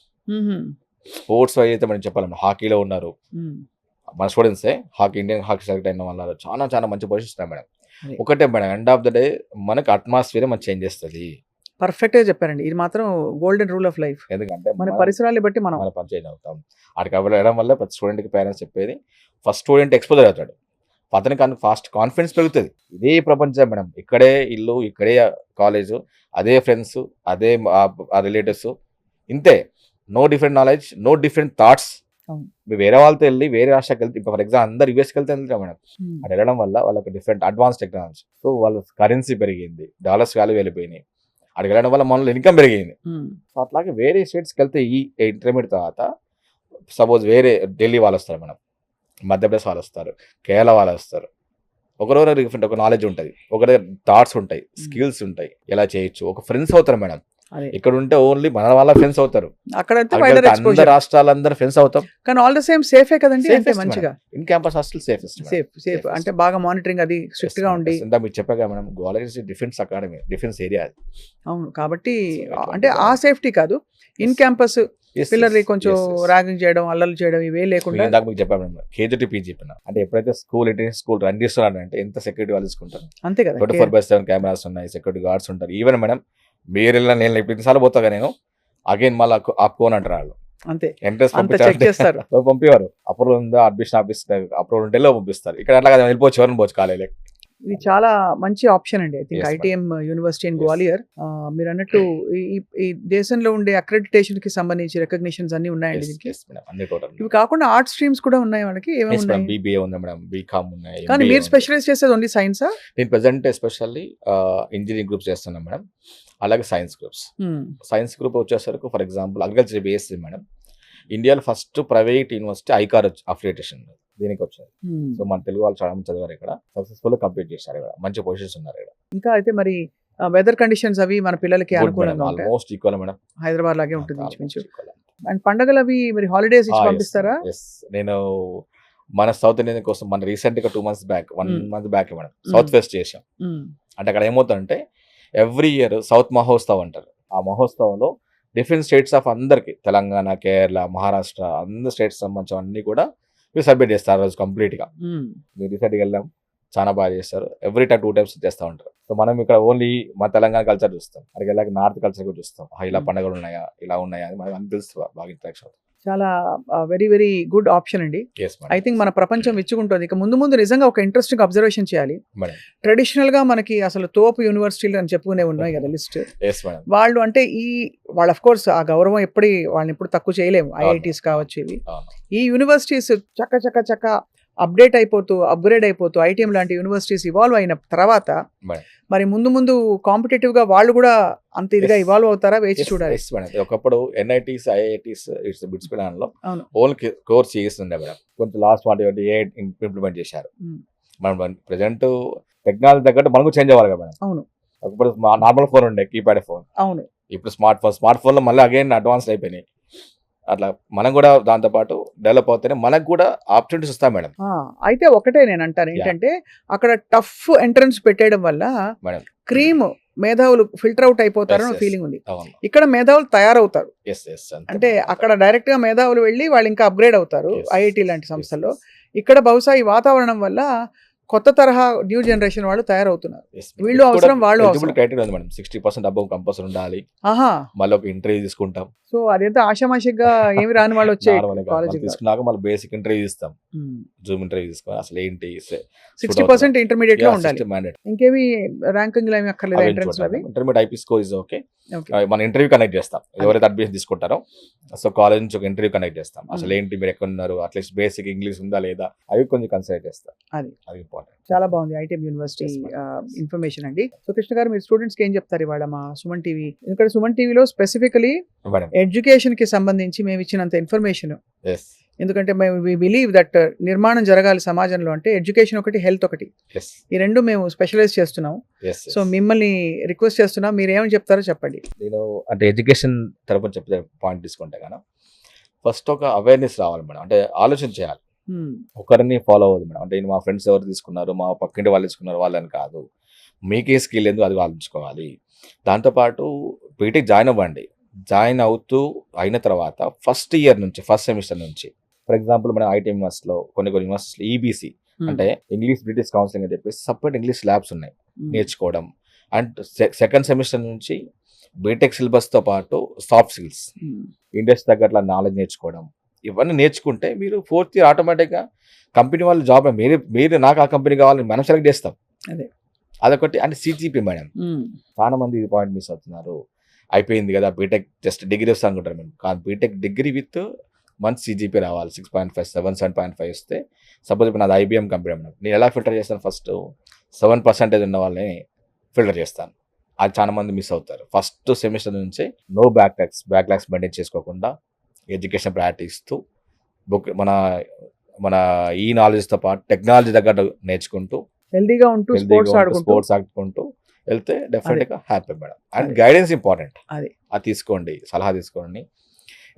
B: స్పోర్ట్స్ అయితే మనం చెప్పాలి, హాకీలో ఉన్నారు మన స్టూడెంట్సే. ఇండియన్ హాకీ సెలెక్ట్ అయిన వాళ్ళు చాలా చాలా మంచి పొజిషన్ ఉన్నాయి మేడం.
A: Right.
B: ఒకటే madam, end of the day మనకి అట్మాస్ఫియర్ మనం చేంజ్ చేస్తుంది.
A: పర్ఫెక్ట్ గా చెప్పారండి. ఇది మాత్రం గోల్డెన్ రూల్ ఆఫ్ లైఫ్.
B: ఎందుకంటే
A: మన పరిసరాలు బట్టి మనం
B: మన పని చేంజ్ అవుతాం. అక్కడికి వెళ్ళడం వల్ల ప్రతి స్టూడెంట్కి పేరెంట్స్ చెప్పేది, ఫస్ట్ స్టూడెంట్ ఎక్స్పోజర్ అవుతాడు, అతనికి ఫాస్ట్ కాన్ఫిడెన్స్ పెరుగుతుంది. ఇదే ప్రపంచం మేడం, ఇక్కడే ఇల్లు, ఇక్కడే కాలేజ్, అదే ఫ్రెండ్స్, అదే రిలేటివ్స్, ఇంతే. No different knowledge, no different thoughts.
A: అవును.
B: మీరు వేరే వాళ్ళతో వెళ్ళి వేరే రాష్ట్రానికి వెళ్తే, ఇప్పుడు ఫర్ ఎగ్జాంపుల్ అందరు యూఎస్కి వెళ్తే వెళ్తాం మేడం. అక్కడ వెళ్ళడం వల్ల వాళ్ళకి డిఫరెంట్ అడ్వాన్స్ టెక్నాలజీ, సో వాళ్ళ కరెన్సీ పెరిగింది, డాలర్స్ వాల్యూ వెళ్ళిపోయినాయి. అక్కడికి వెళ్ళడం వల్ల మనలో ఇన్కమ్ పెరిగింది. సో అట్లాగే వేరే స్టేట్స్కి వెళ్తే ఈ ఇంటర్మీడియట్ తర్వాత సపోజ్ వేరే ఢిల్లీ వాళ్ళు వస్తారు మేడం, మధ్యప్రదేశ్ వాళ్ళు వస్తారు, కేరళ వాళ్ళు వస్తారు. ఒకరొకరు డిఫరెంట్ ఒక నాలెడ్జ్ ఉంటుంది, ఒకరి థాట్స్ ఉంటాయి, స్కిల్స్ ఉంటాయి, ఎలా చేయొచ్చు. ఒక ఫ్రెండ్స్ అవుతారు మేడం.
A: అదే.
B: ఇక్కడ ఉంటే ఓన్లీ మన వాళ్ళ ఫ్రెండ్స్ అవుతారు,
A: అక్కడంతా
B: అక్కడికి
A: వైడర్
B: వెళ్తే అందరు
A: ఎక్స్పోజర్.
B: రాష్ట్రాలందరూ ఫ్రెండ్స్ అవుతాం.
A: కానీ ఆల్ ద సేమ్ సేఫే కదండి. అంటే
B: Safest
A: మంచిగా
B: in campus hostel safest.
A: Safe అంటే బాగా మానిటరింగ్ అది స్ట్రిక్ట్ గా ఉండి.
B: మీరు చెప్పాగా madam, college defence academy, defence area అది.
A: అవును. కాబట్టి
B: So,
A: అంటే ఆ సేఫ్టీ కాదు, ఇన్ క్యాంపస్
B: Yes,
A: పిల్లల్ని
B: yes,
A: కొంచెం
B: yes, yes.
A: ర్యాగింగ్ చేయడం, అల్లర్లు చేయడం ఇవే లేకుండా.
B: ఇందాక మీకు చెప్పాను మేడం, కేజీ పీజీ చెప్పిన అంటే ఎప్పుడైతే స్కూల్ ఇంటర్నేషనల్ స్కూల్ రన్ చేస్తున్నారు అంటే ఎంత సెక్యూరిటీ వాళ్ళు తీసుకుంటారు.
A: అంతే కదా.
B: 24/7 కెమెరాస్ ఉన్నాయి, సెక్యూరిటీ గార్డ్స్ ఉంటారు. ఈవెన్ మేడం మీరు వెళ్ళిన నేను ఇప్పుడు ఇన్నిసార్లు పోతాగా నేను అగైన్ మళ్ళీ ఆపుకోని అంటారు వాళ్ళు.
A: అంతే.
B: ఎంట్రెన్స్
A: అంత చెక్ చేస్తారు.
B: పంపించారు, అప్రూవల్ ఉందా, అడ్మిషన్ ఆఫీస్ అప్రూవల్ ఉంటే పంపిస్తారు. ఇక్కడ అట్లా కదా వెళ్ళిపోవచ్చు, ఎవరిని పోవచ్చు కాలేజ్.
A: ఇది చాలా మంచి ఆప్షన్ అండి. I think
B: Yes, madam.
A: ITM university in
B: Yes.
A: Gwalior. మీరు అన్నట్టు ఈ దేశంలో ఉండే అక్రెడిటేషన్ కి సంబంధించి రికగ్నిషన్స్ అన్ని ఉన్నాయండి దీనికి.
B: అన్ని టోటల్.
A: ఇవి కాకుండా ఆర్ట్ స్ట్రీమ్స్ కూడా ఉన్నాయి వాళ్ళకి. ఏమేమి ఉన్నాయి?
B: బీబీఏ ఉంది మేడం, బీకామ్ ఉన్నాయి.
A: కానీ
B: MBA
A: మీరు
B: ఉంది.
A: స్పెషలైజ్ చేసేది ఓన్లీ సైన్సా?
B: నేను ప్రెసెంట్ ఎస్పెషల్లీ ఇంజనీరింగ్ గ్రూప్స్ చేస్తున్నాను మేడం, అలాగే సైన్స్ గ్రూప్స్. సైన్స్ గ్రూప్ వచ్చేసరికి for example agriculture based madam. ఇండియాలో first private university ICAR affiliation దీనికి వచ్చింది. సో మన తెలుగు వాళ్ళు చాలా మంది చదివారు, ఇక్కడ సక్సెస్ఫుల్ కంప్లీట్ చేశారు, ఇక్కడ మంచి పొజిషన్స్ ఉన్నారు ఇక్కడ.
A: ఇంకా అయితే మరి వెదర్ కండిషన్స్ అవి మన పిల్లలకి అనుకూలంగా ఉంటాయి.
B: ఆల్మోస్ట్ ఈక్వల్ మేడం,
A: హైదరాబాద్ లాగే ఉంటుంది ఇంచుమించు. అండ్ పండగలు అవి మరి హాలిడేస్ ఇచ్చి పంపిస్తారా?
B: నేను మన సౌత్ ఇండియన్ కోసం మన రీసెంట్ గా 2 months back 1 month back madam south pest చేసాం. అంటే అక్కడ ఏమవుతుందంటే ఎవ్రీ ఇయర్ సౌత్ మహోత్సవ్ అంటారు. ఆ మహోత్సవంలో డిఫరెంట్ స్టేట్స్ ఆఫ్ అందరికి, తెలంగాణ, కేరళ, మహారాష్ట్ర, అందరు స్టేట్స్ సంబంధించిన అన్ని కూడా మీరు సెలబ్రేట్ చేస్తారు రోజు కంప్లీట్ గా. మీరు రీసెంట్గా వెళ్ళాం, చాలా బాగా చేస్తారు. ఎవ్రీ టైం 2 times చేస్తూ ఉంటారు. సో మనం ఇక్కడ ఓన్లీ మా తెలంగాణ కల్చర్ చూస్తాం, అక్కడికి వెళ్ళాక నార్త్ కల్చర్ కూడా చూస్తాం. ఇలా పండుగలు ఉన్నాయా, ఇలా ఉన్నాయా అని మనకు అని తెలుసు, బాగా ఇంట్రాక్షన్ అవుతుంది.
A: చాలా వెరీ వెరీ గుడ్ ఆప్షన్ అండి.
B: Yes, madam.
A: ఐ థింక్ మన ప్రపంచం విచ్చుకుంటుంది. ఇక ముందు ముందు నిజంగా ఒక ఇంట్రెస్టింగ్ అబ్జర్వేషన్ చేయాలి.
B: Madam.
A: ట్రెడిషనల్ గా మనకి అసలు తోపు యూనివర్సిటీలు అని చెప్పుకునే ఉన్నాయి కదా లిస్ట్.
B: Yes, madam.
A: వాళ్ళు అంటే వాళ్ళు అఫ్ కోర్స్ ఆ గౌరవం వాళ్ళని ఎప్పుడు తక్కువ చేయలేము. ఐఐటీస్ కావచ్చు ఇవి.
B: అవును.
A: ఈ యూనివర్సిటీస్ చక్క అప్డేట్ అయిపోతూ అప్గ్రేడ్ అయిపోతూ ఐటీఎం లాంటి యూనివర్సిటీస్ ఇవాల్వ్ అయిన తర్వాత
B: Madam.
A: మరి ముందు ముందు కాంపిటేటివ్ గా వాళ్ళు కూడా అంత ఇదిగా
B: Yes.
A: ఇవాల్వ్ అవుతారా వేచి
B: Yes,
A: చూడాలి.
B: yes, madam. ఒకప్పుడు ఎన్ఐటీస్, ఐఐటీస్ ఇట్స్ బిట్స్ ప్లాన్లో
A: అవును.
B: ఓన్లీ కోర్స్ చేస్తుండే మేడం. కొంచెం లాస్ట్ 20 ఇంప్లిమెంట్ చేశారు. మనం ప్రజెంట్ టెక్నాలజీ తగ్గట్టు మనకు చేంజ్ అవ్వాలి కదా మేడం.
A: అవును.
B: ఒకప్పుడు నార్మల్ ఫోన్ ఉండే, కీప్యాడ్ ఫోన్.
A: అవును.
B: ఇప్పుడు స్మార్ట్ ఫోన్లో మళ్ళీ అగైన్ అడ్వాన్స్ అయిపోయినాయి. అట్లా మనం కూడా దాంతోపాటు డెవలప్ అవుతేనే మనకు కూడా ఆపర్చునిటీస్ వస్తాయి మేడం.
A: అయితే ఒకటే నేను అంటాను ఏంటంటే అక్కడ టఫ్ ఎంట్రన్స్ పెట్టేయడం వల్ల
B: మేడం
A: క్రీమ్ మేధావులు ఫిల్టర్ అవుట్ అయిపోతారని
B: Yes.
A: ఫీలింగ్ ఉంది.
B: అవును.
A: ఇక్కడ మేధావులు తయారవుతారు.
B: ఎస్ ఎస్
A: అంటే అక్కడ డైరెక్ట్ గా మేధావులు వెళ్ళి వాళ్ళు ఇంకా అప్గ్రేడ్ అవుతారు
B: Yes.
A: ఐఐటి లాంటి సంస్థల్లో. ఇక్కడ బహుశా ఈ వాతావరణం వల్ల కొత్త తరహా న్యూ జనరేషన్ వాళ్ళు తయారవుతున్నారు. వీళ్ళు అవసరం, వాళ్ళు అవసరం.
B: క్రైటీరియా ఉంది మేడం. 60% అబౌవ్ కంపల్సరీ ఉండాలి.
A: ఆహా,
B: మళ్ళీ ఒక ఇంటర్వ్యూ తీసుకుంటాం.
A: సో అదేంత ఆషామాషిగా ఏమి రాని వాళ్ళు వచ్చే కాలేజ్
B: తీసుకున్నాక మళ్ళీ బేసిక్ ఇంటర్వ్యూ ఇస్తాం. జూమ్ ఇంటర్వ్యూ తీసుకొని అసలు ఏంటి
A: 60% ఇంటర్మీడియట్ లో ఉండాలి.
B: మ్యాండేట్.
A: ఇంకేమి ర్యాంకింగ్ ఏమి అక్కర్లేదు, ఎంట్రన్స్ అవి.
B: Intermediate IP score is okay.
A: Okay.
B: మన ఇంటర్వ్యూ కనెక్ట్ చేస్తాం. ఎవరైతే అడ్మిషన్ తీసుకుంటారో సో కాలేజ్ నుంచి ఒక ఇంటర్వ్యూ కనెక్ట్ చేస్తాం. అసలు ఏంటి, మీరు ఎక్కడ ఉన్నారు, అట్లీస్ట్ బేసిక్ ఇంగ్లీష్ ఉందా లేదా, అవి కొంచెం కన్సిడర్ చేస్తాం. అది ఇంపార్టెంట్.
A: చాలా బాగుంది ఐటీఎం యూనివర్సిటీ
B: Yes,
A: ఇన్ఫర్మేషన్ అండి. సో కృష్ణ గారు, మీరు స్టూడెంట్స్ కి ఏం చెప్తారు ఇవాళ మా సుమన్ టీవీ? ఎందుకంటే సుమన్ టీవీలో స్పెసిఫికలీ
B: మేడం.
A: ఎడ్యుకేషన్ కి సంబంధించి మేము ఇచ్చినంత ఇన్ఫర్మేషన్,
B: ఎస్
A: ఎందుకంటే మేము వి బిలీవ్ దట్ నిర్మాణం జరగాలి సమాజంలో అంటే ఎడ్యుకేషన్ ఒకటి, హెల్త్ ఒకటి,
B: ఎస్
A: ఈ రెండు మేము స్పెషలైజ్ చేస్తున్నాం.
B: ఎస్.
A: సో మిమ్మల్ని రిక్వెస్ట్ చేస్తున్నాం, మీరు ఏమని చెప్తారో చెప్పండి.
B: నేను అంటే ఎడ్యుకేషన్ తరపున చెప్తే పాయింట్ తీసుకుంటే కానీ ఫస్ట్ ఒక అవేర్నెస్ రావాలి మేడం. అంటే ఆలోచన చేయాలి. ఒకరిని ఫాలో అవ్వదు మేడం. అంటే మా ఫ్రెండ్స్ ఎవరు తీసుకున్నారు, మా పక్కింటి వాళ్ళు తీసుకున్నారు వాళ్ళని కాదు, మీకే స్కిల్ ఎందుకు అది ఆలోచించుకోవాలి. దాంతోపాటు బీటెక్ జాయిన్ అవ్వండి. జాయిన్ అవుతూ అయిన తర్వాత ఫస్ట్ ఇయర్ నుంచి, ఫస్ట్ సెమిస్టర్ నుంచి, ఫర్ ఎగ్జాంపుల్ మన ఐటీ యూనివర్సిటీలో కొన్ని యూనివర్సిటీలో ఈబీసీ అంటే ఇంగ్లీష్ బ్రిటిష్ కౌన్సిలింగ్ అని చెప్పేసి సపరేట్ ఇంగ్లీష్ ల్యాబ్స్ ఉన్నాయి నేర్చుకోవడం. అండ్ సెకండ్ సెమిస్టర్ నుంచి బీటెక్ సిలబస్తో పాటు సాఫ్ట్ స్కిల్స్, ఇండస్ట్రీ తగ్గట్ల నాలెడ్జ్ నేర్చుకోవడం, ఇవన్నీ నేర్చుకుంటే మీరు ఫోర్త్ ఇయర్ ఆటోమేటిక్గా కంపెనీ వాళ్ళు జాబ్ మీరు నాకు ఆ కంపెనీ కావాలని మనం సెలెక్ట్ చేస్తాం.
A: అదే.
B: అదొకటి. అంటే సిజిపి మేడం, చాలా మంది ఈ పాయింట్ మిస్ అవుతున్నారు. అయిపోయింది కదా బీటెక్, జస్ట్ డిగ్రీ వస్తా అనుకుంటారు మేము. కానీ బీటెక్ డిగ్రీ విత్ మంచి సిజిపి రావాలి. 6.5, 7.5 వస్తే, సపోజ్ ఇప్పుడు నాది ఐబీఎం కంపెనీ మేడం, నేను ఎలా ఫిల్టర్ చేస్తాను, ఫస్ట్ 7% ఉన్న వాళ్ళని ఫిల్టర్ చేస్తాను. అది చాలా మంది మిస్ అవుతారు. ఫస్ట్ సెమిస్టర్ నుంచి నో బ్యాక్లాగ్స్ మెయింటైన్ చేసుకోకుండా ఎడ్యుకేషన్ ప్రాక్టీస్తూ బుక్ మన ఈ నాలెడ్జ్తో పాటు టెక్నాలజీ తగ్గట్టు నేర్చుకుంటూ
A: హెల్దీగా ఉంటూ స్పోర్ట్స్
B: ఆడుకుంటూ వెళ్తే డెఫినెట్గా happy madam. And guidance important.
A: అది
B: తీసుకోండి, సలహా తీసుకోండి,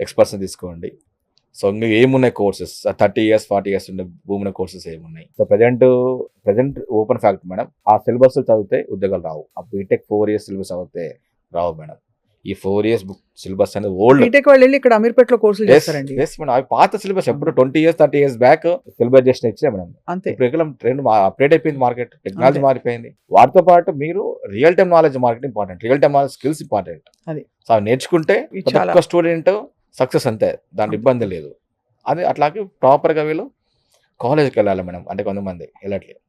B: ఎక్స్పర్ట్స్ తీసుకోండి. సో ఇంకా ఏమున్నాయి కోర్సెస్, 30 years 40 years ఉండే భూమిన కోర్సెస్ ఏమున్నాయి. So present open fact madam, ఆ సిలబస్ చదివితే ఉద్యోగాలు రావు. ఆ బీటెక్ 4 years సిలబస్ చదివితే రావు మేడం. ఈ 4 years బుక్ సిలబస్ అనేది ఓల్డ్.
A: బీటెక్ వాళ్ళు వెళ్ళి ఇక్కడ అమీర్పేటలో కోర్సులు చేస్తారండి.
B: మేడం, అవి పాత సిలబస్, ఎప్పుడు 20 years 30 years బ్యాక్ సిలబస్ చేసిన ఇచ్చే మేడం.
A: అంతే.
B: ఇప్పుడు ట్రెండ్ అప్డేట్ అయిపోయింది, మార్కెట్ టెక్నాలజీ మారిపోయింది. వాటితో పాటు మీరు real time knowledge market important, real time knowledge skills important.
A: అది.
B: సో అవి నేర్చుకుంటే ఒక్క స్టూడెంట్ సక్సెస్ అంతే, దాని ఇబ్బంది లేదు. అది అట్లాగే ప్రాపర్గా వీళ్ళు కాలేజ్కి వెళ్ళాలి మేడం. అంటే కొంతమంది వెళ్ళట్లేదు,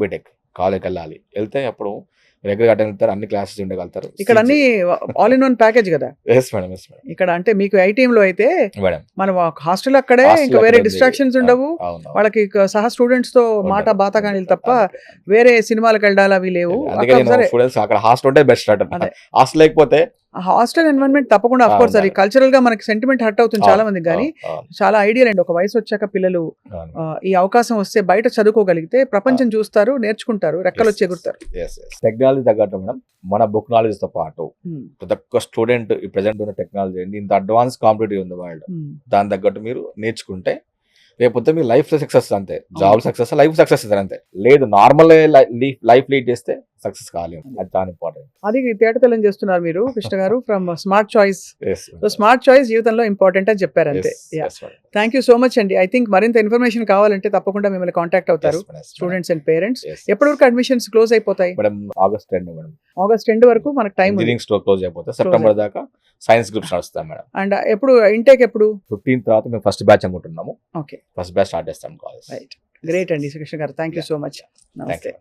B: బీటెక్ కాలేజ్కి వెళ్ళాలి. వెళ్తే అప్పుడు రెగ్యులర్ అటెండ్ అవుతారు, అన్ని క్లాసెస్ ఉండగలుగుతారు.
A: ఇక్కడ అన్ని ఆల్ ఇన్ వన్ ప్యాకేజ్ కదా.
B: Yes madam, yes madam.
A: ఇక్కడ అంటే మీకు ఐటీఎం లో అయితే
B: మేడం
A: మన హాస్టల్ అక్కడే, ఇంకా వేరే డిస్ట్రాక్షన్స్ ఉండవు. వాళ్ళకి సహా స్టూడెంట్స్ తో మాట బాత కానీ తప్ప వేరే సినిమాలకు వెళ్ళాలి అవి లేవు.
B: స్టూడెంట్స్ అక్కడ హాస్టల్ ఉంటే బెస్ట్. హాస్టల్ లేకపోతే
A: హాస్టల్ ఎన్వైరన్మెంట్ తప్పకుండా ఆఫ్ కోర్స్ అది కల్చరల్ గా మనకి సెంటిమెంట్ హర్ట్ అవుతుంది చాలా మందికి. కానీ చాలా ఐడియల్ అండి. ఒక వయసు వచ్చాక పిల్లలు ఈ అవకాశం వస్తే బయట చదువుకోగలిగితే ప్రపంచం చూస్తారు, నేర్చుకుంటారు, రెక్కలు వచ్చి ఎగురుతారు.
B: టెక్నాలజీ తగ్గట్టు మేడం మన బుక్ నాలెడ్జ్ తో పాటు ప్రతి ఒక్క స్టూడెంట్ ఈ ప్రెసెంట్ ఉన్న టెక్నాలజీ ఇంత అడ్వాన్స్ కాంపిటేటివ్ ఉంది వరల్డ్, దాని తగ్గట్టు మీరు నేర్చుకుంటే రేపు మీ లైఫ్ సక్సెస్ అంతే. జాబ్ సక్సెస్, లైఫ్ సక్సెస్ అంతే. లేదు నార్మల్ లైఫ్ లీడ్ చేస్తే సక్సెస్ కాలేము. అది చాలా ఇంపార్టెంట్.
A: అది తేటతెల్లం చేస్తున్నారు మీరు కృష్ణ గారు from smart choice. Smart choice జీవితంలో ఇంపార్టెంట్ అని చెప్పారు అంతే. థ్యాంక్ యూ సో మచ్ అండి. ఐ థింక్ మరింత ఇన్ఫర్మేషన్ కావాలంటే తప్పకుండా మిమ్మల్ని కాంటాక్ట్ అవుతారు స్టూడెంట్స్ అండ్ పేరెంట్స్. ఎప్పటి వరకు అడ్మిషన్స్ క్లోజ్ అయిపోతాయి?
B: August 2 madam.
A: ఆగస్ట్ 2 వరకు మనకు టైం
B: క్లోజ్ అయిపోతాయి. సెప్టెంబర్ దాకా సైన్స్ గ్రూప్స్ నడుస్తాం మేడం.
A: అండ్ ఎప్పుడు ఇంటేక్ ఎప్పుడు?
B: 15 తర్వాత మేము ఫస్ట్ బ్యాచ్ అనుకుంటున్నాము.
A: ఓకే,
B: ఫస్ట్ బ్యాచ్ స్టార్ట్ చేస్తాం కాలేజ్.
A: రైట్, గ్రేట్ అండి కృష్ణ గారు. Thank you so much. నమస్తే.